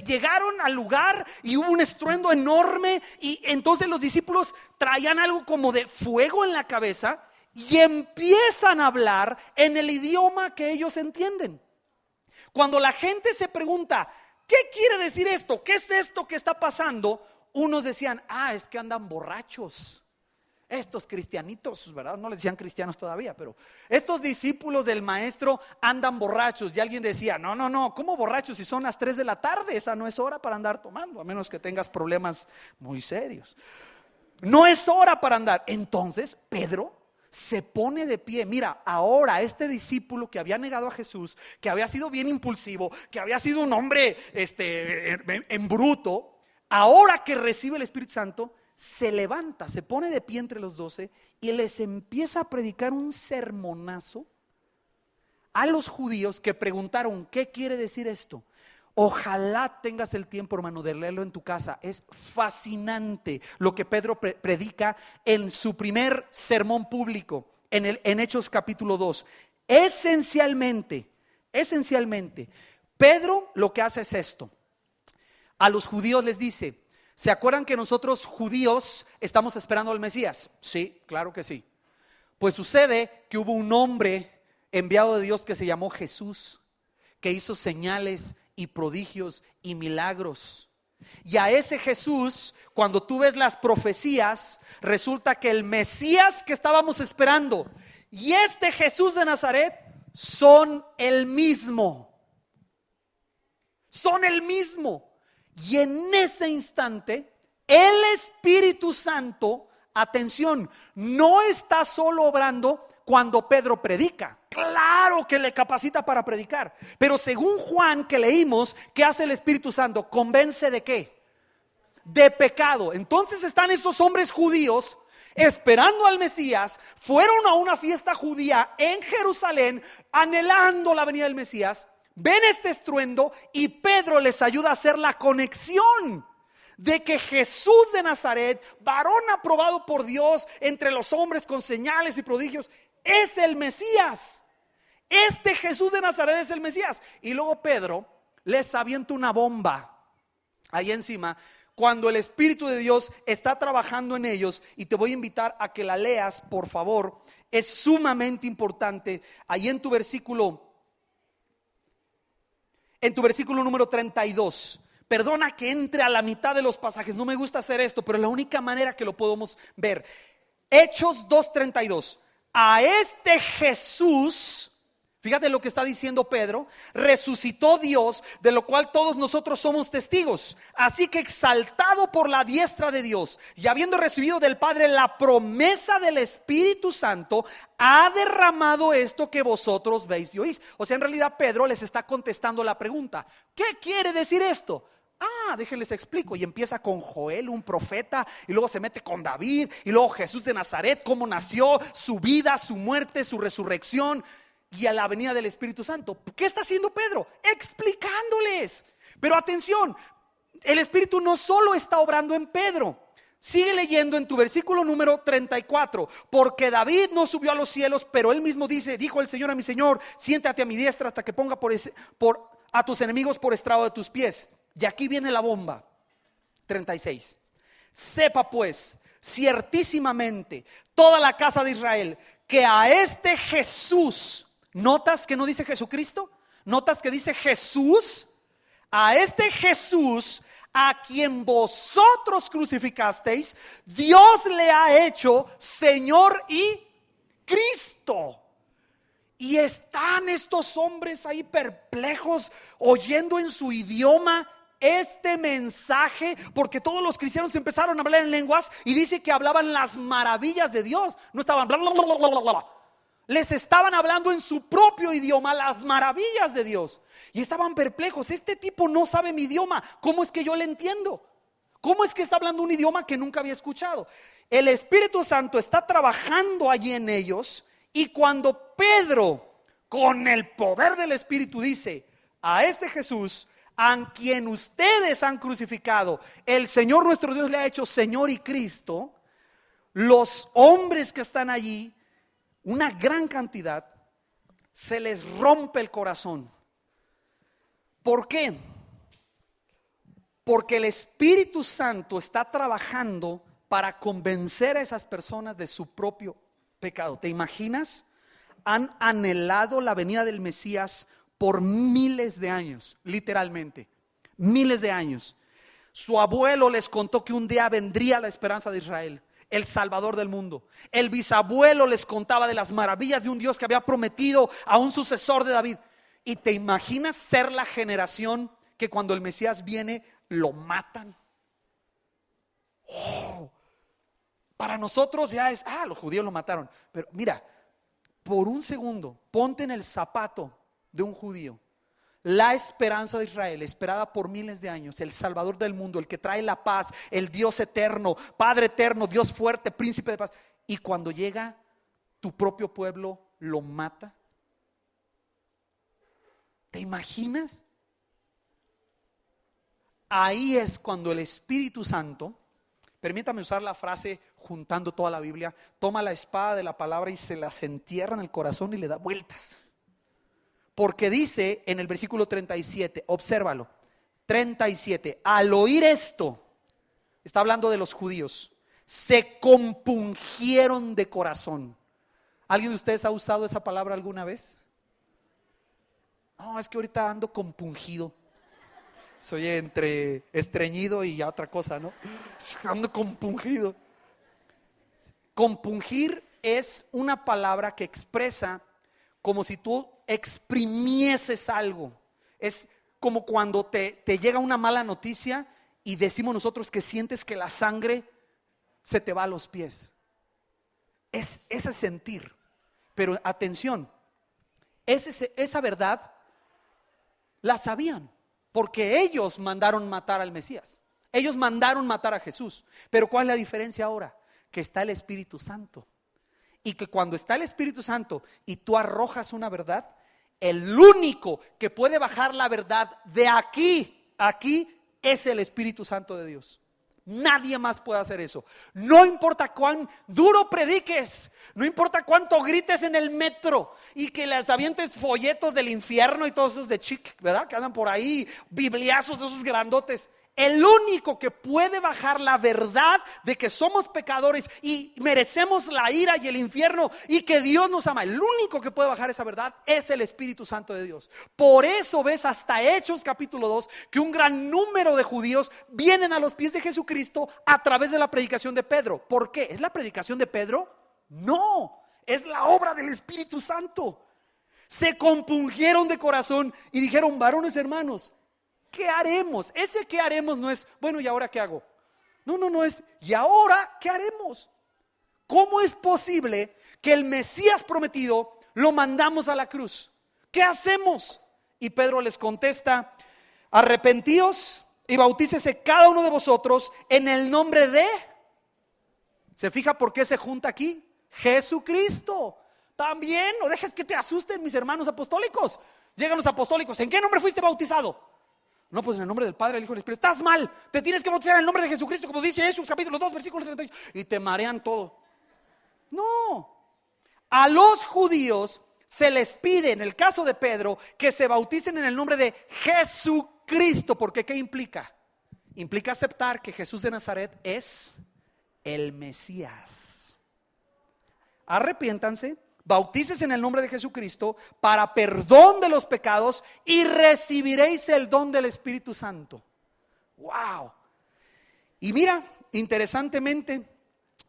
Llegaron al lugar y hubo un estruendo enorme. Y entonces los discípulos traían algo como de fuego en la cabeza y empiezan a hablar en el idioma que ellos entienden. Cuando la gente se pregunta, ¿qué quiere decir esto? ¿Qué es esto que está pasando? Unos decían, es que andan borrachos. Estos cristianitos, ¿verdad? No les decían cristianos todavía, pero estos discípulos del maestro andan borrachos. Y alguien decía, no, ¿cómo borrachos? Si son las 3 de la tarde, esa no es hora para andar tomando, a menos que tengas problemas muy serios. No es hora para andar. Entonces Pedro se pone de pie. Mira, ahora este discípulo que había negado a Jesús, que había sido bien impulsivo, que había sido un hombre en bruto, ahora que recibe el Espíritu Santo, se levanta, se pone de pie entre los 12 y les empieza a predicar un sermonazo a los judíos que preguntaron, ¿qué quiere decir esto? Ojalá tengas el tiempo, hermano, de leerlo en tu casa. Es fascinante lo que Pedro predica en su primer sermón público en Hechos capítulo 2. Esencialmente, Pedro lo que hace es esto. A los judíos les dice, ¿se acuerdan que nosotros judíos estamos esperando al Mesías? Sí, claro que sí. Pues sucede que hubo un hombre enviado de Dios que se llamó Jesús, que hizo señales y prodigios y milagros. Y a ese Jesús, cuando tú ves las profecías, resulta que el Mesías que estábamos esperando y este Jesús de Nazaret son el mismo. Son el mismo. Y en ese instante el Espíritu Santo, atención, no está solo obrando cuando Pedro predica. Claro que le capacita para predicar, pero según Juan que leímos, ¿qué hace el Espíritu Santo? ¿Convence de qué? De pecado. Entonces están estos hombres judíos esperando al Mesías, fueron a una fiesta judía en Jerusalén anhelando la venida del Mesías. Ven este estruendo y Pedro les ayuda a hacer la conexión de que Jesús de Nazaret, varón aprobado por Dios entre los hombres con señales y prodigios, es el Mesías. Este Jesús de Nazaret es el Mesías. Y luego Pedro les avienta una bomba ahí encima cuando el Espíritu de Dios está trabajando en ellos. Y te voy a invitar a que la leas, por favor. Es sumamente importante. Ahí en tu versículo número 32. Perdona que entre a la mitad de los pasajes. No me gusta hacer esto, pero es la única manera que lo podemos ver. Hechos 2:32. A este Jesús, fíjate lo que está diciendo Pedro, resucitó Dios, de lo cual todos nosotros somos testigos. Así que exaltado por la diestra de Dios y habiendo recibido del Padre la promesa del Espíritu Santo, ha derramado esto que vosotros veis y oís. O sea, en realidad Pedro les está contestando la pregunta: ¿qué quiere decir esto? Déjenles explico. Y empieza con Joel, un profeta, y luego se mete con David, y luego Jesús de Nazaret, cómo nació, su vida, su muerte, su resurrección. y a la venida del Espíritu Santo. ¿Qué está haciendo Pedro? Explicándoles. Pero atención, el Espíritu no solo está obrando en Pedro. Sigue leyendo en tu versículo número 34. Porque David no subió a los cielos, pero él mismo dice, dijo el Señor a mi Señor, siéntate a mi diestra hasta que ponga a tus enemigos por estrado de tus pies. Y aquí viene la bomba. 36. Sepa pues ciertísimamente toda la casa de Israel que a este Jesús, ¿notas que no dice Jesucristo? ¿Notas que dice Jesús? A este Jesús a quien vosotros crucificasteis, Dios le ha hecho Señor y Cristo. Y están estos hombres ahí perplejos, oyendo en su idioma este mensaje, porque todos los cristianos empezaron a hablar en lenguas y dice que hablaban las maravillas de Dios. No estaban bla, bla, bla, bla, bla, bla. Les estaban hablando en su propio idioma las maravillas de Dios. Y estaban perplejos. Este tipo no sabe mi idioma. ¿Cómo es que yo le entiendo? ¿Cómo es que está hablando un idioma que nunca había escuchado? El Espíritu Santo está trabajando allí en ellos. Y cuando Pedro, con el poder del Espíritu, dice: a este Jesús, a quien ustedes han crucificado, el Señor nuestro Dios le ha hecho Señor y Cristo. Los hombres que están allí, una gran cantidad, se les rompe el corazón. ¿Por qué? Porque el Espíritu Santo está trabajando para convencer a esas personas de su propio pecado. ¿Te imaginas? Han anhelado la venida del Mesías por miles de años, literalmente, miles de años. Su abuelo les contó que un día vendría la esperanza de Israel, el Salvador del mundo. El bisabuelo les contaba de las maravillas de un Dios que había prometido a un sucesor de David. ¿Y te imaginas ser la generación que cuando el Mesías viene lo matan? Para nosotros ya es, los judíos lo mataron. Pero mira, por un segundo, ponte en el zapato de un judío. La esperanza de Israel, esperada por miles de años, el Salvador del mundo, el que trae la paz, el Dios eterno, Padre eterno, Dios fuerte, príncipe de paz. Y cuando llega, tu propio pueblo lo mata. ¿Te imaginas? Ahí es cuando el Espíritu Santo, permítame usar la frase juntando toda la Biblia, toma la espada de la palabra y se las entierra en el corazón y le da vueltas. Porque dice en el versículo 37, obsérvalo, 37, al oír esto, está hablando de los judíos, se compungieron de corazón. ¿Alguien de ustedes ha usado esa palabra alguna vez? No, es que ahorita ando compungido. Soy entre estreñido y otra cosa, ¿no? Ando compungido. Compungir es una palabra que expresa como si tú exprimieses algo. Es como cuando te llega una mala noticia y decimos nosotros que sientes que la sangre se te va a los pies. Es ese sentir. Pero atención, esa verdad la sabían, porque ellos mandaron matar al Mesías. Ellos mandaron matar a Jesús. Pero ¿cuál es la diferencia ahora? Que está el Espíritu Santo. Y que cuando está el Espíritu Santo y tú arrojas una verdad, el único que puede bajar la verdad de aquí es el Espíritu Santo de Dios. Nadie más puede hacer eso. No importa cuán duro prediques, no importa cuánto grites en el metro y que les avientes folletos del infierno y todos esos de chic, ¿verdad? Que andan por ahí, bibliazos esos grandotes. El único que puede bajar la verdad de que somos pecadores y merecemos la ira y el infierno y que Dios nos ama, el único que puede bajar esa verdad es el Espíritu Santo de Dios. Por eso ves hasta Hechos capítulo 2 que un gran número de judíos vienen a los pies de Jesucristo a través de la predicación de Pedro. ¿Por qué? ¿Es la predicación de Pedro? No, es la obra del Espíritu Santo. Se compungieron de corazón y dijeron: varones hermanos, ¿qué haremos? Ese ¿qué haremos? No es, bueno, ¿y ahora qué hago? No es, ¿y ahora qué haremos? ¿Cómo es posible que el Mesías prometido lo mandamos a la cruz? ¿Qué hacemos? Y Pedro les contesta: arrepentíos y bautícese cada uno de vosotros en el nombre de... ¿Se fija por qué se junta aquí? Jesucristo. También, no dejes que te asusten mis hermanos apostólicos. Llegan los apostólicos, ¿en qué nombre fuiste bautizado? No, pues en el nombre del Padre, del Hijo y del Espíritu. Estás mal, te tienes que bautizar en el nombre de Jesucristo, como dice Hechos capítulo 2, versículo 38. Y te marean todo. No, a los judíos se les pide, en el caso de Pedro, que se bauticen en el nombre de Jesucristo. Porque ¿qué implica? Implica aceptar que Jesús de Nazaret es el Mesías. Arrepiéntanse, bautícese en el nombre de Jesucristo para perdón de los pecados y recibiréis el don del Espíritu Santo. Wow. Y mira, interesantemente,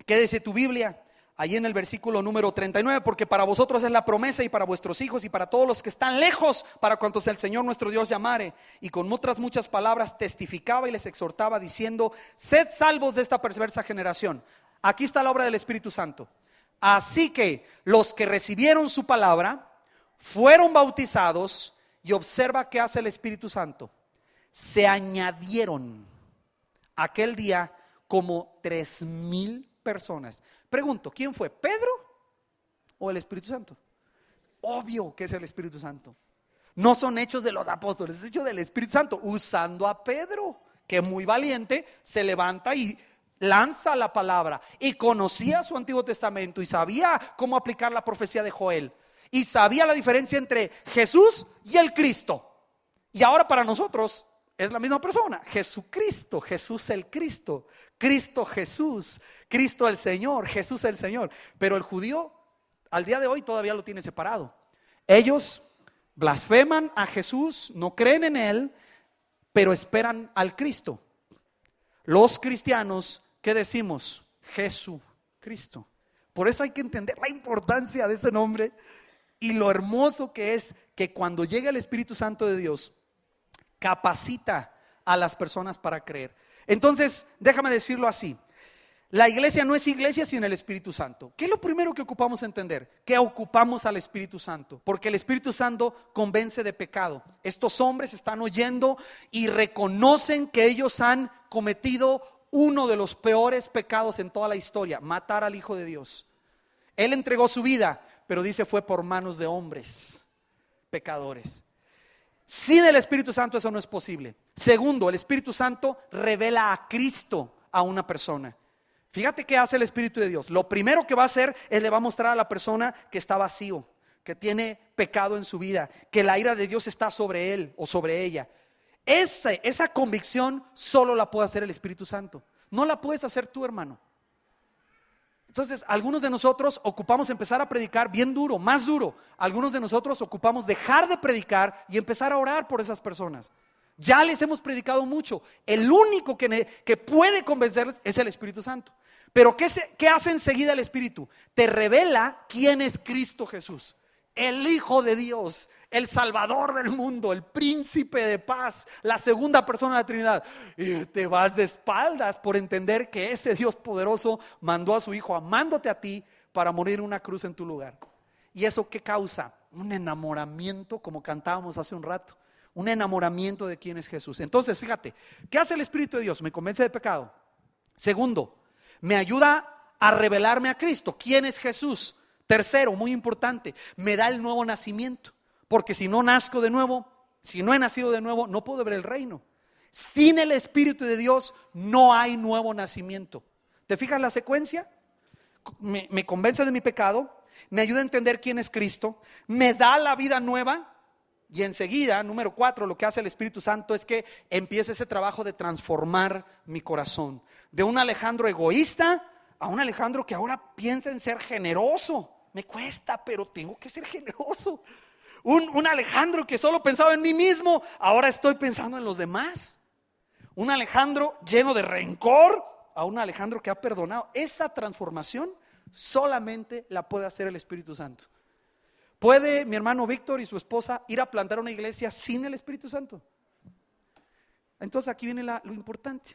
¿qué dice tu Biblia? Allí en el versículo número 39, porque para vosotros es la promesa y para vuestros hijos y para todos los que están lejos, para cuantos el Señor nuestro Dios llamare. Y con otras muchas palabras testificaba y les exhortaba diciendo: sed salvos de esta perversa generación. Aquí está la obra del Espíritu Santo. Así que los que recibieron su palabra fueron bautizados, y observa qué hace el Espíritu Santo. Se añadieron aquel día como 3,000 personas. Pregunto, ¿quién fue? ¿Pedro o el Espíritu Santo? Obvio que es el Espíritu Santo. No son hechos de los apóstoles, es hecho del Espíritu Santo, usando a Pedro, que muy valiente se levanta y lanza la palabra, y conocía su Antiguo Testamento y sabía cómo aplicar la profecía de Joel, y sabía la diferencia entre Jesús y el Cristo. Y ahora para nosotros es la misma persona, Jesucristo, Jesús el Cristo, Cristo Jesús, Cristo el Señor, Jesús el Señor. Pero el judío al día de hoy todavía lo tiene separado. Ellos blasfeman a Jesús, no creen en Él, pero esperan al Cristo. Los cristianos, ¿qué decimos? Jesucristo. Por eso hay que entender la importancia de este nombre y lo hermoso que es que cuando llega el Espíritu Santo de Dios, capacita a las personas para creer. Entonces, déjame decirlo así: la iglesia no es iglesia sin el Espíritu Santo. ¿Qué es lo primero que ocupamos entender? Que ocupamos al Espíritu Santo, porque el Espíritu Santo convence de pecado. Estos hombres están oyendo y reconocen que ellos han cometido uno de los peores pecados en toda la historia: matar al Hijo de Dios. Él entregó su vida, pero dice fue por manos de hombres pecadores. Sin el Espíritu Santo eso no es posible. Segundo, el Espíritu Santo revela a Cristo a una persona. Fíjate qué hace el Espíritu de Dios. Lo primero que va a hacer es le va a mostrar a la persona que está vacío, que tiene pecado en su vida, que la ira de Dios está sobre él o sobre ella. Esa convicción solo la puede hacer el Espíritu Santo. No la puedes hacer tú, hermano. Entonces, algunos de nosotros ocupamos empezar a predicar bien duro, más duro. Algunos de nosotros ocupamos dejar de predicar y empezar a orar por esas personas. Ya les hemos predicado mucho. El único que puede convencerles es el Espíritu Santo. Pero ¿qué hace enseguida el Espíritu? Te revela quién es Cristo Jesús, el Hijo de Dios, el Salvador del mundo, el Príncipe de paz, la segunda persona de la Trinidad. Y te vas de espaldas por entender que ese Dios poderoso mandó a su Hijo amándote a ti para morir en una cruz en tu lugar. ¿Y eso qué causa? Un enamoramiento, como cantábamos hace un rato. Un enamoramiento de quién es Jesús. Entonces, fíjate, ¿qué hace el Espíritu de Dios? Me convence de pecado. Segundo, me ayuda a revelarme a Cristo. ¿Quién es Jesús? Tercero, muy importante, me da el nuevo nacimiento. Porque si no nazco de nuevo, si no he nacido de nuevo, no puedo ver el reino. Sin el Espíritu de Dios no hay nuevo nacimiento. ¿Te fijas la secuencia? Me convence de mi pecado, me ayuda a entender quién es Cristo, me da la vida nueva. Y enseguida, número 4, lo que hace el Espíritu Santo es que empieza ese trabajo de transformar mi corazón. De un Alejandro egoísta a un Alejandro que ahora piensa en ser generoso. Me cuesta, pero tengo que ser generoso. Un Alejandro que solo pensaba en mí mismo, ahora estoy pensando en los demás. Un Alejandro lleno de rencor a un Alejandro que ha perdonado. Esa transformación solamente la puede hacer el Espíritu Santo. ¿Puede mi hermano Víctor y su esposa ir a plantar una iglesia sin el Espíritu Santo? Entonces aquí viene lo importante.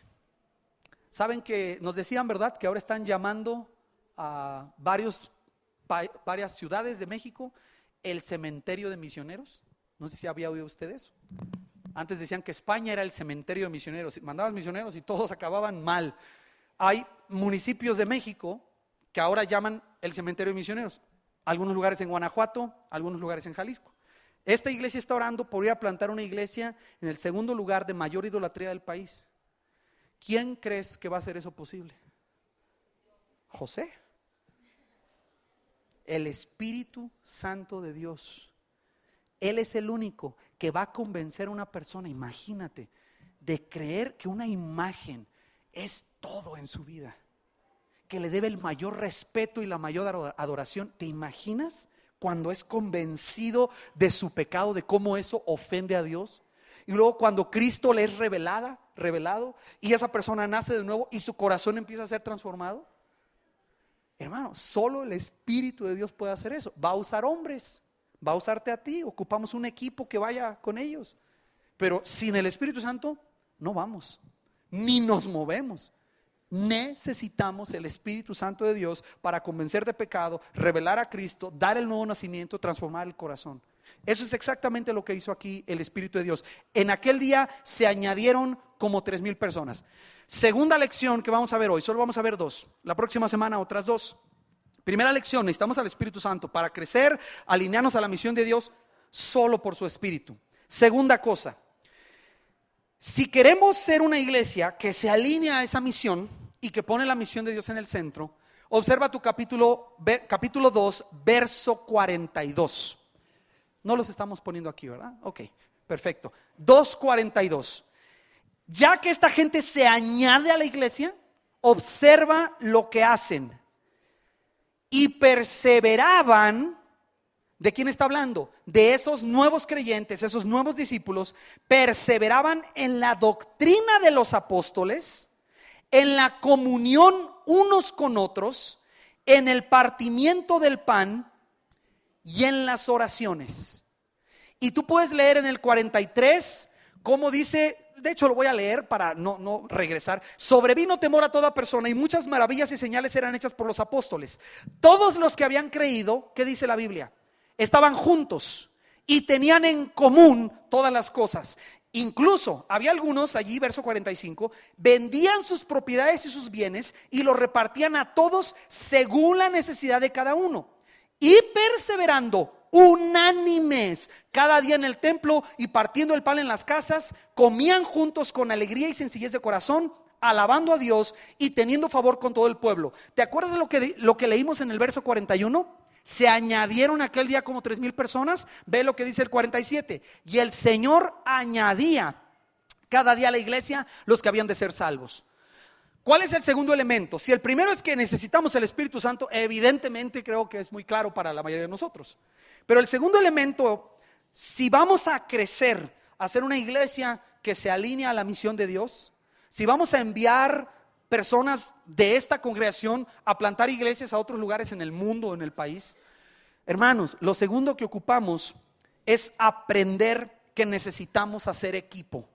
Saben que nos decían, ¿verdad?, que ahora están llamando a varias ciudades de México el cementerio de misioneros. No sé si había oído usted eso. Antes decían que España era el cementerio de misioneros. Mandaban misioneros y todos acababan mal. Hay municipios de México que ahora llaman el cementerio de misioneros. algunos lugares en Guanajuato, algunos lugares en Jalisco. Esta iglesia está orando por ir a plantar una iglesia en el segundo lugar de mayor idolatría del país. ¿Quién crees que va a hacer eso posible? José. El Espíritu Santo de Dios. Él es el único que va a convencer a una persona, imagínate, de creer que una imagen es todo en su vida, que le debe el mayor respeto y la mayor adoración. ¿Te imaginas cuando es convencido de su pecado, de cómo eso ofende a Dios? Y luego cuando Cristo le es revelado y esa persona nace de nuevo y su corazón empieza a ser transformado. Hermano, solo el Espíritu de Dios puede hacer eso. Va a usar hombres, va a usarte a ti, ocupamos un equipo que vaya con ellos. Pero sin el Espíritu Santo no vamos, ni nos movemos. Necesitamos el Espíritu Santo de Dios para convencer de pecado, revelar a Cristo, dar el nuevo nacimiento, transformar el corazón. Eso es exactamente lo que hizo aquí el Espíritu de Dios. En aquel día se añadieron como 3,000 personas. Segunda lección que vamos a ver hoy, solo vamos a ver 2. La próxima semana otras 2. Primera lección, necesitamos al Espíritu Santo para crecer, alinearnos a la misión de Dios solo por su Espíritu. Segunda cosa, si queremos ser una iglesia que se alinea a esa misión y que pone la misión de Dios en el centro, observa tu capítulo 2, verso 42. No los estamos poniendo aquí, ¿verdad? Ok, perfecto. 2:42. Ya que esta gente se añade a la iglesia, observa lo que hacen. Y perseveraban. ¿De quién está hablando? De esos nuevos creyentes, esos nuevos discípulos. Perseveraban en la doctrina de los apóstoles, en la comunión unos con otros, en el partimiento del pan y en las oraciones. Y tú puedes leer en el 43 cómo dice, de hecho lo voy a leer para no regresar. Sobrevino temor a toda persona y muchas maravillas y señales eran hechas por los apóstoles. Todos los que habían creído, ¿qué dice la Biblia? Estaban juntos y tenían en común todas las cosas. Incluso había algunos allí, verso 45, vendían sus propiedades y sus bienes y los repartían a todos según la necesidad de cada uno. Y perseverando unánimes cada día en el templo y partiendo el pan en las casas, comían juntos con alegría y sencillez de corazón, alabando a Dios y teniendo favor con todo el pueblo. ¿Te acuerdas de lo que leímos en el verso 41? Se añadieron aquel día como 3,000 personas. Ve lo que dice el 47. Y el Señor añadía cada día a la iglesia los que habían de ser salvos. ¿Cuál es el segundo elemento? Si el primero es que necesitamos el Espíritu Santo, evidentemente creo que es muy claro para la mayoría de nosotros. Pero el segundo elemento, si vamos a crecer, a ser una iglesia que se alinea a la misión de Dios, si vamos a enviar personas de esta congregación a plantar iglesias a otros lugares en el mundo, en el país, hermanos, lo segundo que ocupamos es aprender que necesitamos hacer equipo.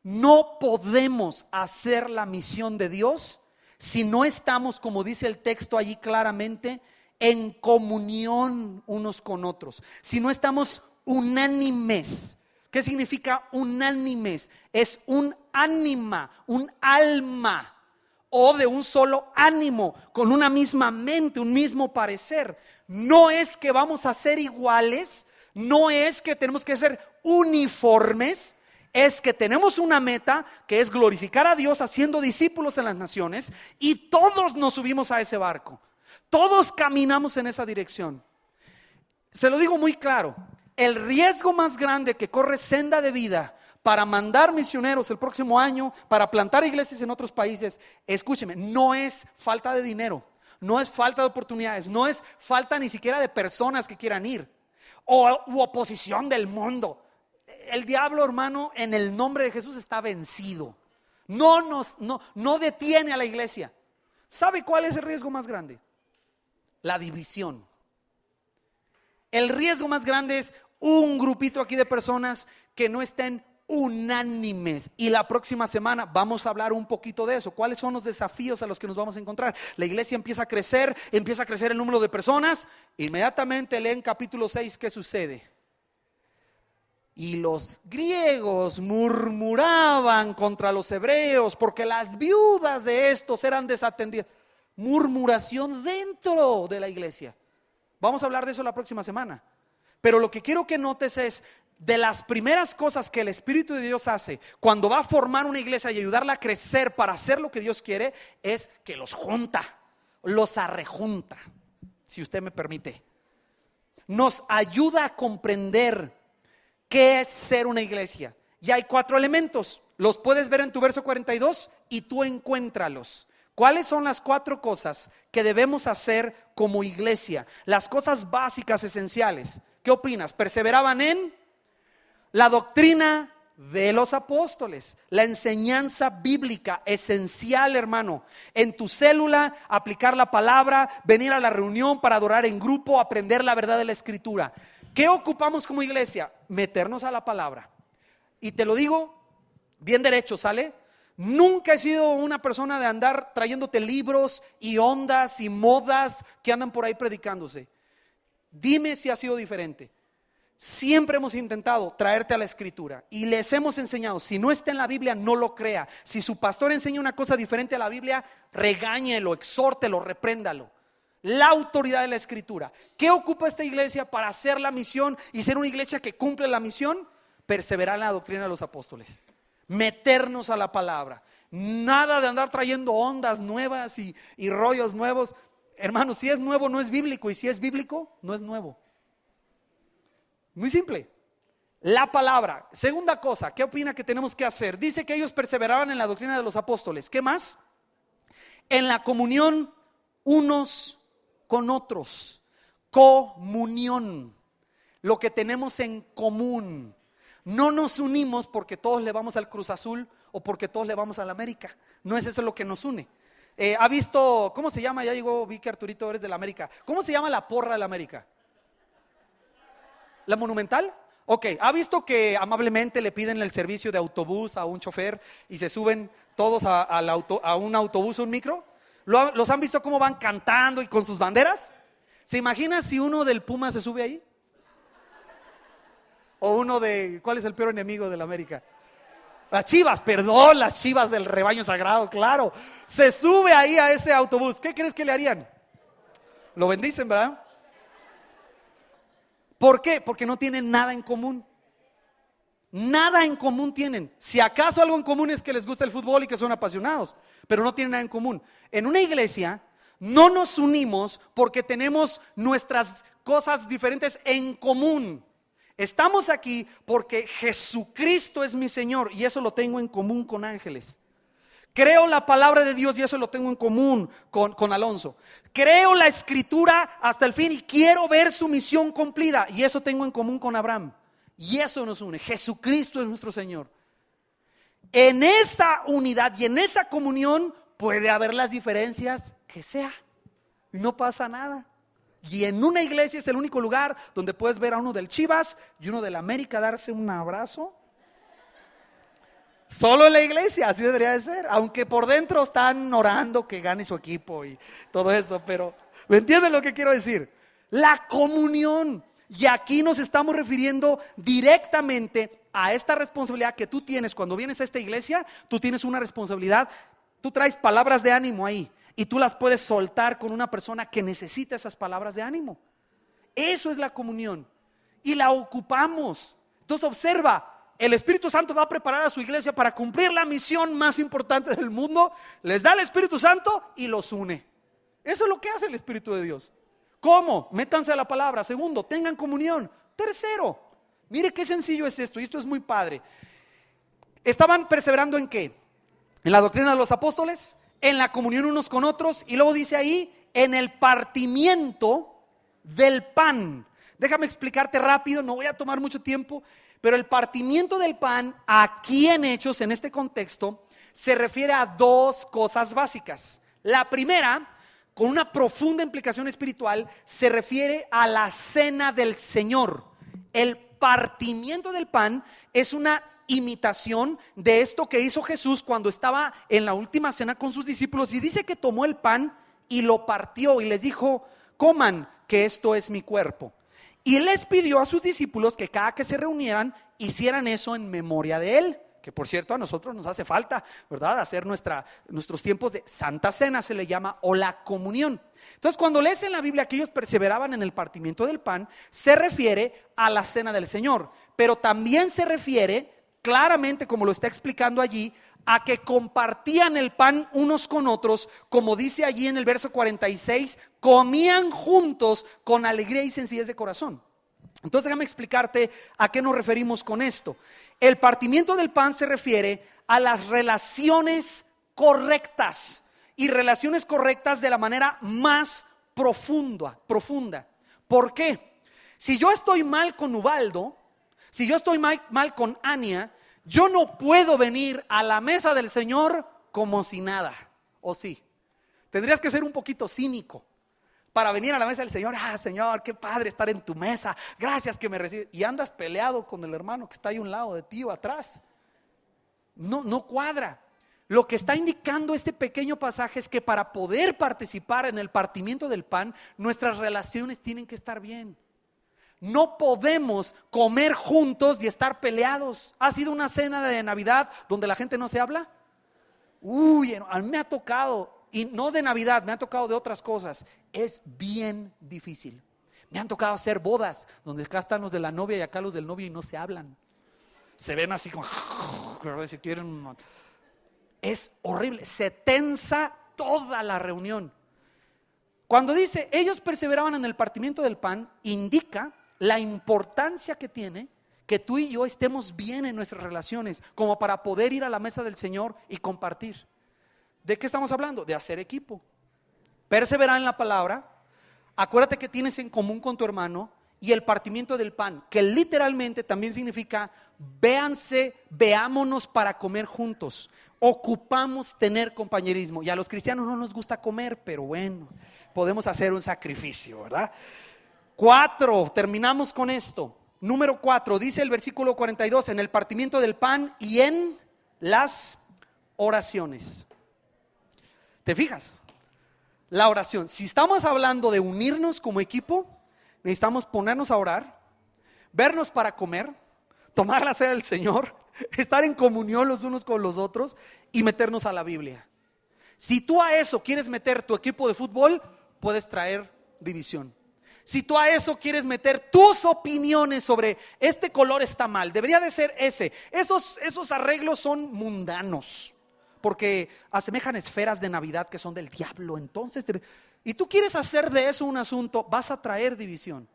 No podemos hacer la misión de Dios si no estamos, como dice el texto allí claramente, en comunión unos con otros. Si no estamos unánimes. ¿Qué significa unánimes? Es un ánima, un alma, o de un solo ánimo, con una misma mente, un mismo parecer. No es que vamos a ser iguales, no es que tenemos que ser uniformes, es que tenemos una meta que es glorificar a Dios haciendo discípulos en las naciones, y todos nos subimos a ese barco, todos caminamos en esa dirección. Se lo digo muy claro, el riesgo más grande que corre Senda de Vida para mandar misioneros el próximo año, para plantar iglesias en otros países, escúcheme, no es falta de dinero, no es falta de oportunidades, no es falta ni siquiera de personas que quieran ir, u oposición del mundo. El diablo, hermano, en el nombre de Jesús está vencido. No detiene a la iglesia. ¿Sabe cuál es el riesgo más grande? La división. El riesgo más grande es un grupito aquí de personas que no estén unánimes. Y la próxima semana vamos a hablar un poquito de eso. ¿Cuáles son los desafíos a los que nos vamos a encontrar? La iglesia empieza a crecer el número de personas. Inmediatamente leen capítulo 6, ¿qué sucede? Y los griegos murmuraban contra los hebreos porque las viudas de estos eran desatendidas. Murmuración dentro de la iglesia. Vamos a hablar de eso la próxima semana. Pero lo que quiero que notes es, de las primeras cosas que el Espíritu de Dios hace cuando va a formar una iglesia y ayudarla a crecer para hacer lo que Dios quiere, es que los junta, los arrejunta, si usted me permite. Nos ayuda a comprender qué es ser una iglesia. Y hay 4 elementos, los puedes ver en tu verso 42 y tú encuéntralos. ¿Cuáles son las 4 cosas que debemos hacer como iglesia? Las cosas básicas, esenciales. ¿Qué opinas? Perseveraban en la doctrina de los apóstoles, la enseñanza bíblica esencial, hermano. En tu célula, aplicar la palabra, venir a la reunión para adorar en grupo, aprender la verdad de la Escritura. ¿Qué ocupamos como iglesia? Meternos a la palabra. Y te lo digo bien derecho, ¿sale? Nunca he sido una persona de andar trayéndote libros y ondas y modas que andan por ahí predicándose. Dime si ha sido diferente. Siempre hemos intentado traerte a la Escritura y les hemos enseñado, si no está en la Biblia, no lo crea. Si su pastor enseña una cosa diferente a la Biblia, regáñelo, exhórtelo, repréndalo. La autoridad de la Escritura. ¿Qué ocupa esta iglesia para hacer la misión y ser una iglesia que cumple la misión? Perseverar en la doctrina de los apóstoles, meternos a la palabra. Nada de andar trayendo ondas nuevas y rollos nuevos. Hermanos, si es nuevo no es bíblico, y si es bíblico no es nuevo. Muy simple. La palabra. Segunda cosa, ¿qué opina que tenemos que hacer? Dice que ellos perseveraban en la doctrina de los apóstoles. ¿Qué más? En la comunión unos con otros. Comunión. Lo que tenemos en común. No nos unimos porque todos le vamos al Cruz Azul o porque todos le vamos al América. No es eso lo que nos une. ¿Ha visto, cómo se llama? Ya llegó Vicky, Arturito, eres del América. ¿Cómo se llama la porra del América? ¿La Monumental? Ok, ¿ha visto que amablemente le piden el servicio de autobús a un chofer y se suben todos a un autobús o un micro? ¿Los han visto cómo van cantando y con sus banderas? ¿Se imagina si uno del Puma se sube ahí? O uno de, ¿cuál es el peor enemigo del América? Las Chivas, perdón, las Chivas del rebaño sagrado, claro. Se sube ahí a ese autobús, ¿qué crees que le harían? Lo bendicen, ¿verdad? ¿Por qué? Porque no tienen nada en común. Nada en común tienen. Si acaso algo en común es que les gusta el fútbol y que son apasionados, pero no tienen nada en común. En una iglesia no nos unimos porque tenemos nuestras cosas diferentes en común. Estamos aquí porque Jesucristo es mi Señor y eso lo tengo en común con ángeles. Creo la palabra de Dios y eso lo tengo en común con Alonso. Creo la Escritura hasta el fin y quiero ver su misión cumplida y eso tengo en común con Abraham. Y eso nos une. Jesucristo es nuestro Señor. En esa unidad y en esa comunión puede haber las diferencias que sea. No pasa nada. Y en una iglesia es el único lugar donde puedes ver a uno del Chivas y uno del América darse un abrazo. Solo en la iglesia, así debería de ser. Aunque por dentro están orando que gane su equipo y todo eso. Pero, ¿me entienden lo que quiero decir? La comunión. Y aquí nos estamos refiriendo directamente a esta responsabilidad que tú tienes cuando vienes a esta iglesia. Tú tienes una responsabilidad. Tú traes palabras de ánimo ahí y tú las puedes soltar con una persona que necesita esas palabras de ánimo. Eso es la comunión y la ocupamos. Entonces observa, el Espíritu Santo va a preparar a su iglesia para cumplir la misión más importante del mundo. Les da el Espíritu Santo y los une. Eso es lo que hace el Espíritu de Dios. ¿Cómo? Métanse a la palabra. Segundo, tengan comunión. Tercero, mire qué sencillo es esto, y esto es muy padre. Estaban perseverando ¿en qué? En la doctrina de los apóstoles, en la comunión unos con otros, y luego dice ahí, en el partimiento del pan. Déjame explicarte rápido, no voy a tomar mucho tiempo, pero el partimiento del pan, aquí en Hechos, en este contexto, se refiere a dos cosas básicas. La primera, con una profunda implicación espiritual, se refiere a la cena del Señor. El partimiento del pan es una imitación de esto que hizo Jesús cuando estaba en la última cena con sus discípulos, y dice que tomó el pan y lo partió y les dijo: coman, que esto es mi cuerpo. Y les pidió a sus discípulos que cada que se reunieran hicieran eso en memoria de él. Que por cierto a nosotros nos hace falta, ¿verdad? Hacer nuestros tiempos de Santa Cena, se le llama, o la comunión. Entonces, cuando lees en la Biblia que ellos perseveraban en el partimiento del pan, se refiere a la cena del Señor, pero también se refiere claramente, como lo está explicando allí, a que compartían el pan unos con otros, como dice allí en el verso 46, comían juntos con alegría y sencillez de corazón. Entonces déjame explicarte a qué nos referimos con esto. El partimiento del pan se refiere a las relaciones correctas, y relaciones correctas de la manera más profunda. ¿Por qué? Si yo estoy mal con Ubaldo, si yo estoy mal con Ania, yo no puedo venir a la mesa del Señor como si nada, ¿o sí? Tendrías que ser un poquito cínico para venir a la mesa del Señor. Señor, qué padre estar en tu mesa, gracias que me recibes. Y andas peleado con el hermano que está ahí a un lado de ti o atrás. No cuadra. Lo que está indicando este pequeño pasaje es que para poder participar en el partimiento del pan, nuestras relaciones tienen que estar bien. No podemos comer juntos y estar peleados. ¿Ha sido una cena de Navidad donde la gente no se habla? A mí me ha tocado, y no de Navidad, me ha tocado de otras cosas. Es bien difícil. Me han tocado hacer bodas donde acá están los de la novia y acá los del novio y no se hablan. Se ven así como si quieren. Es horrible, se tensa toda la reunión. Cuando dice ellos perseveraban en el partimiento del pan, indica la importancia que tiene que tú y yo estemos bien en nuestras relaciones, como para poder ir a la mesa del Señor y compartir. ¿De qué estamos hablando? De hacer equipo. Perseverar en la palabra. Acuérdate que tienes en común con tu hermano. Y el partimiento del pan, que literalmente también significa veámonos para comer juntos. Ocupamos tener compañerismo. Y a los cristianos no nos gusta comer, pero bueno, podemos hacer un sacrificio, ¿verdad? 4, terminamos con esto. Número 4, dice el versículo 42, en el partimiento del pan y en las oraciones. ¿Te fijas? La oración. Si estamos hablando de unirnos como equipo, necesitamos ponernos a orar, vernos para comer, tomar la cena del Señor, estar en comunión los unos con los otros y meternos a la Biblia. Si tú a eso quieres meter tu equipo de fútbol, puedes traer división. Si tú a eso quieres meter tus opiniones sobre este color está mal, debería de ser ese. Esos arreglos son mundanos, porque asemejan esferas de Navidad que son del diablo. Entonces, y tú quieres hacer de eso un asunto, vas a traer división.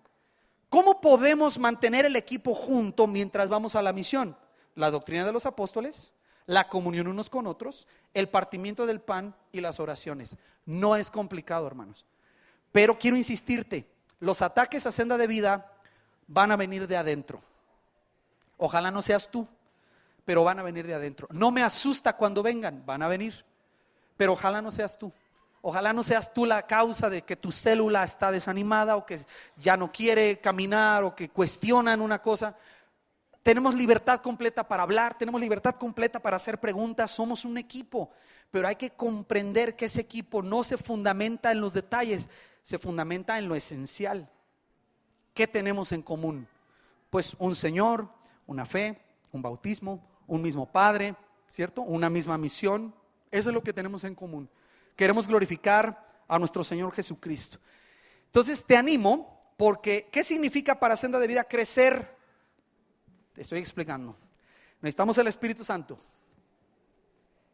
¿Cómo podemos mantener el equipo junto mientras vamos a la misión? La doctrina de los apóstoles, la comunión unos con otros, el partimiento del pan y las oraciones. No es complicado, hermanos. Pero quiero insistirte, los ataques a Senda de Vida van a venir de adentro. Ojalá no seas tú, pero van a venir de adentro. No me asusta cuando vengan, van a venir, pero ojalá no seas tú. Ojalá no seas tú la causa de que tu célula está desanimada o que ya no quiere caminar o que cuestionan una cosa. Tenemos libertad completa para hablar, tenemos libertad completa para hacer preguntas, somos un equipo, pero hay que comprender que ese equipo no se fundamenta en los detalles, se fundamenta en lo esencial. ¿Qué tenemos en común? Pues un Señor, una fe, un bautismo, un mismo Padre, ¿cierto? Una misma misión. Eso es lo que tenemos en común. Queremos glorificar a nuestro Señor Jesucristo. Entonces te animo, porque ¿qué significa para Senda de Vida crecer? Te estoy explicando. Necesitamos el Espíritu Santo.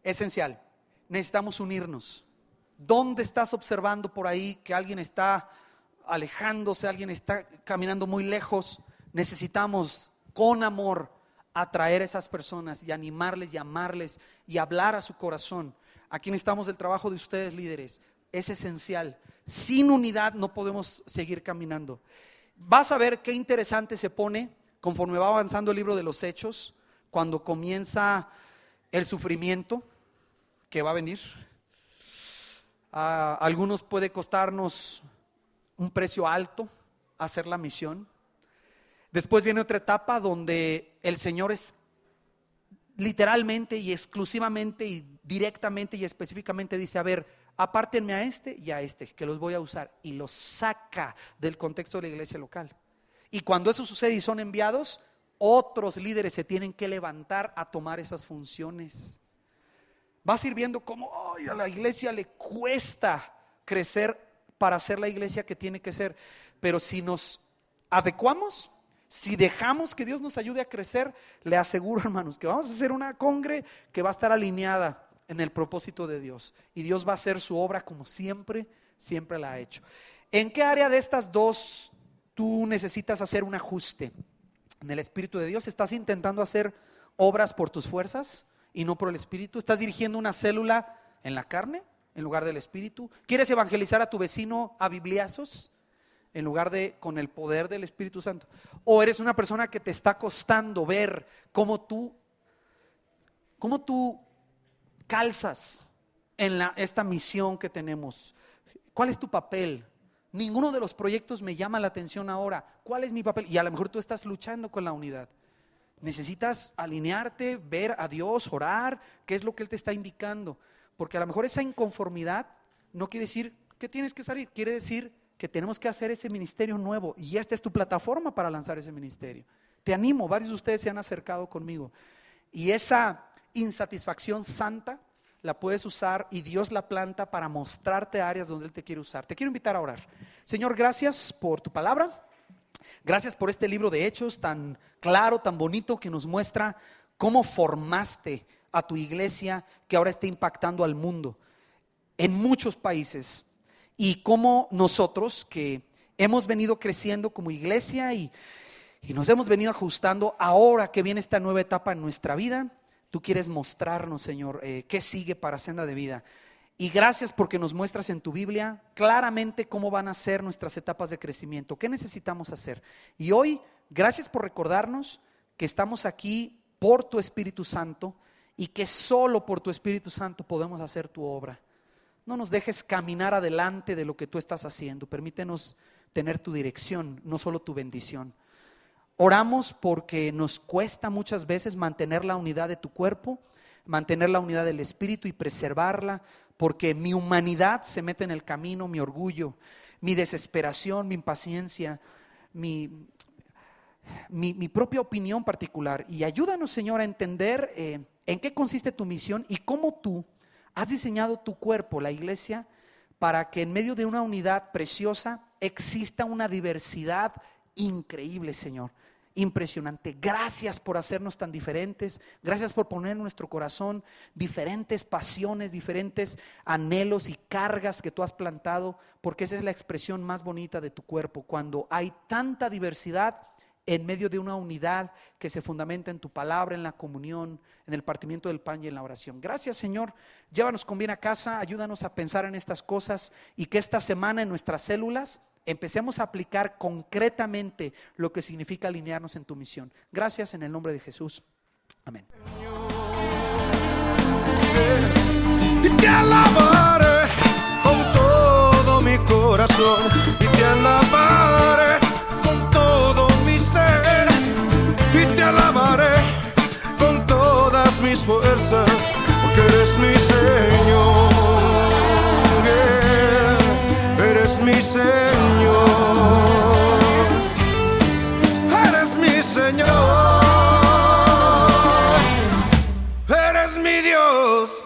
Esencial. Necesitamos unirnos. ¿Dónde estás observando por ahí que alguien está alejándose, alguien está caminando muy lejos? Necesitamos con amor atraer a esas personas y animarles y amarles y hablar a su corazón. Aquí necesitamos el trabajo de ustedes, líderes. Es esencial. Sin unidad no podemos seguir caminando. Vas a ver qué interesante se pone conforme va avanzando el libro de los Hechos, cuando comienza el sufrimiento que va a venir. A algunos puede costarnos un precio alto hacer la misión. Después viene otra etapa donde el Señor es literalmente y exclusivamente y directamente y específicamente dice: a ver, apártenme a este y a este, que los voy a usar, y los saca del contexto de la iglesia local. Y cuando eso sucede y son enviados, otros líderes se tienen que levantar a tomar esas funciones. Vas a ir viendo cómo a la iglesia le cuesta crecer para ser la iglesia que tiene que ser. Pero si nos adecuamos, si dejamos que Dios nos ayude a crecer, le aseguro, hermanos, que vamos a hacer una congre que va a estar alineada en el propósito de Dios. Y Dios va a hacer su obra como siempre la ha hecho. ¿En qué área de estas dos tú necesitas hacer un ajuste? En el Espíritu de Dios. ¿Estás intentando hacer obras por tus fuerzas y no por el Espíritu? ¿Estás dirigiendo una célula en la carne en lugar del Espíritu? ¿Quieres evangelizar a tu vecino a bibliazos en lugar de con el poder del Espíritu Santo? ¿O eres una persona que te está costando ver cómo tú calzas en esta misión que tenemos? ¿Cuál es tu papel? Ninguno de los proyectos me llama la atención ahora. ¿Cuál es mi papel? Y a lo mejor tú estás luchando con la unidad. Necesitas alinearte, ver a Dios, orar, qué es lo que Él te está indicando. Porque a lo mejor esa inconformidad no quiere decir que tienes que salir, quiere decir que tenemos que hacer ese ministerio nuevo. Y esta es tu plataforma para lanzar ese ministerio. Te animo, varios de ustedes se han acercado conmigo. Y esa insatisfacción santa la puedes usar y Dios la planta para mostrarte áreas donde Él te quiere usar. Te quiero invitar a orar. Señor, gracias por tu palabra. Gracias por este libro de Hechos tan claro, tan bonito, que nos muestra cómo formaste a tu iglesia que ahora está impactando al mundo en muchos países, y cómo nosotros que hemos venido creciendo como iglesia y nos hemos venido ajustando, ahora que viene esta nueva etapa en nuestra vida, tú quieres mostrarnos, Señor, qué sigue para Senda de Vida. Y gracias porque nos muestras en tu Biblia claramente cómo van a ser nuestras etapas de crecimiento, qué necesitamos hacer. Y hoy, gracias por recordarnos que estamos aquí por tu Espíritu Santo y que solo por tu Espíritu Santo podemos hacer tu obra. No nos dejes caminar adelante de lo que tú estás haciendo. Permítenos tener tu dirección, no solo tu bendición. Oramos porque nos cuesta muchas veces mantener la unidad de tu cuerpo, mantener la unidad del Espíritu y preservarla, porque mi humanidad se mete en el camino, mi orgullo, mi desesperación, mi impaciencia, mi propia opinión particular. Y ayúdanos, Señor, a entender en qué consiste tu misión y cómo tú has diseñado tu cuerpo, la iglesia, para que en medio de una unidad preciosa exista una diversidad increíble, Señor. Impresionante. Gracias por hacernos tan diferentes. Gracias por poner en nuestro corazón diferentes pasiones, diferentes anhelos y cargas que tú has plantado, porque esa es la expresión más bonita de tu cuerpo, cuando hay tanta diversidad en medio de una unidad que se fundamenta en tu palabra, en la comunión, en el partimiento del pan y en la oración. Gracias, Señor. Llévanos con bien a casa, ayúdanos a pensar en estas cosas y que esta semana en nuestras células empecemos a aplicar concretamente lo que significa alinearnos en tu misión. Gracias en el nombre de Jesús. Amén. Y te alabaré con todo mi corazón, y te alabaré con todo mi ser, y te alabaré con todas mis fuerzas, porque eres mi Señor, eres mi Señor, eres mi Señor, eres mi Dios.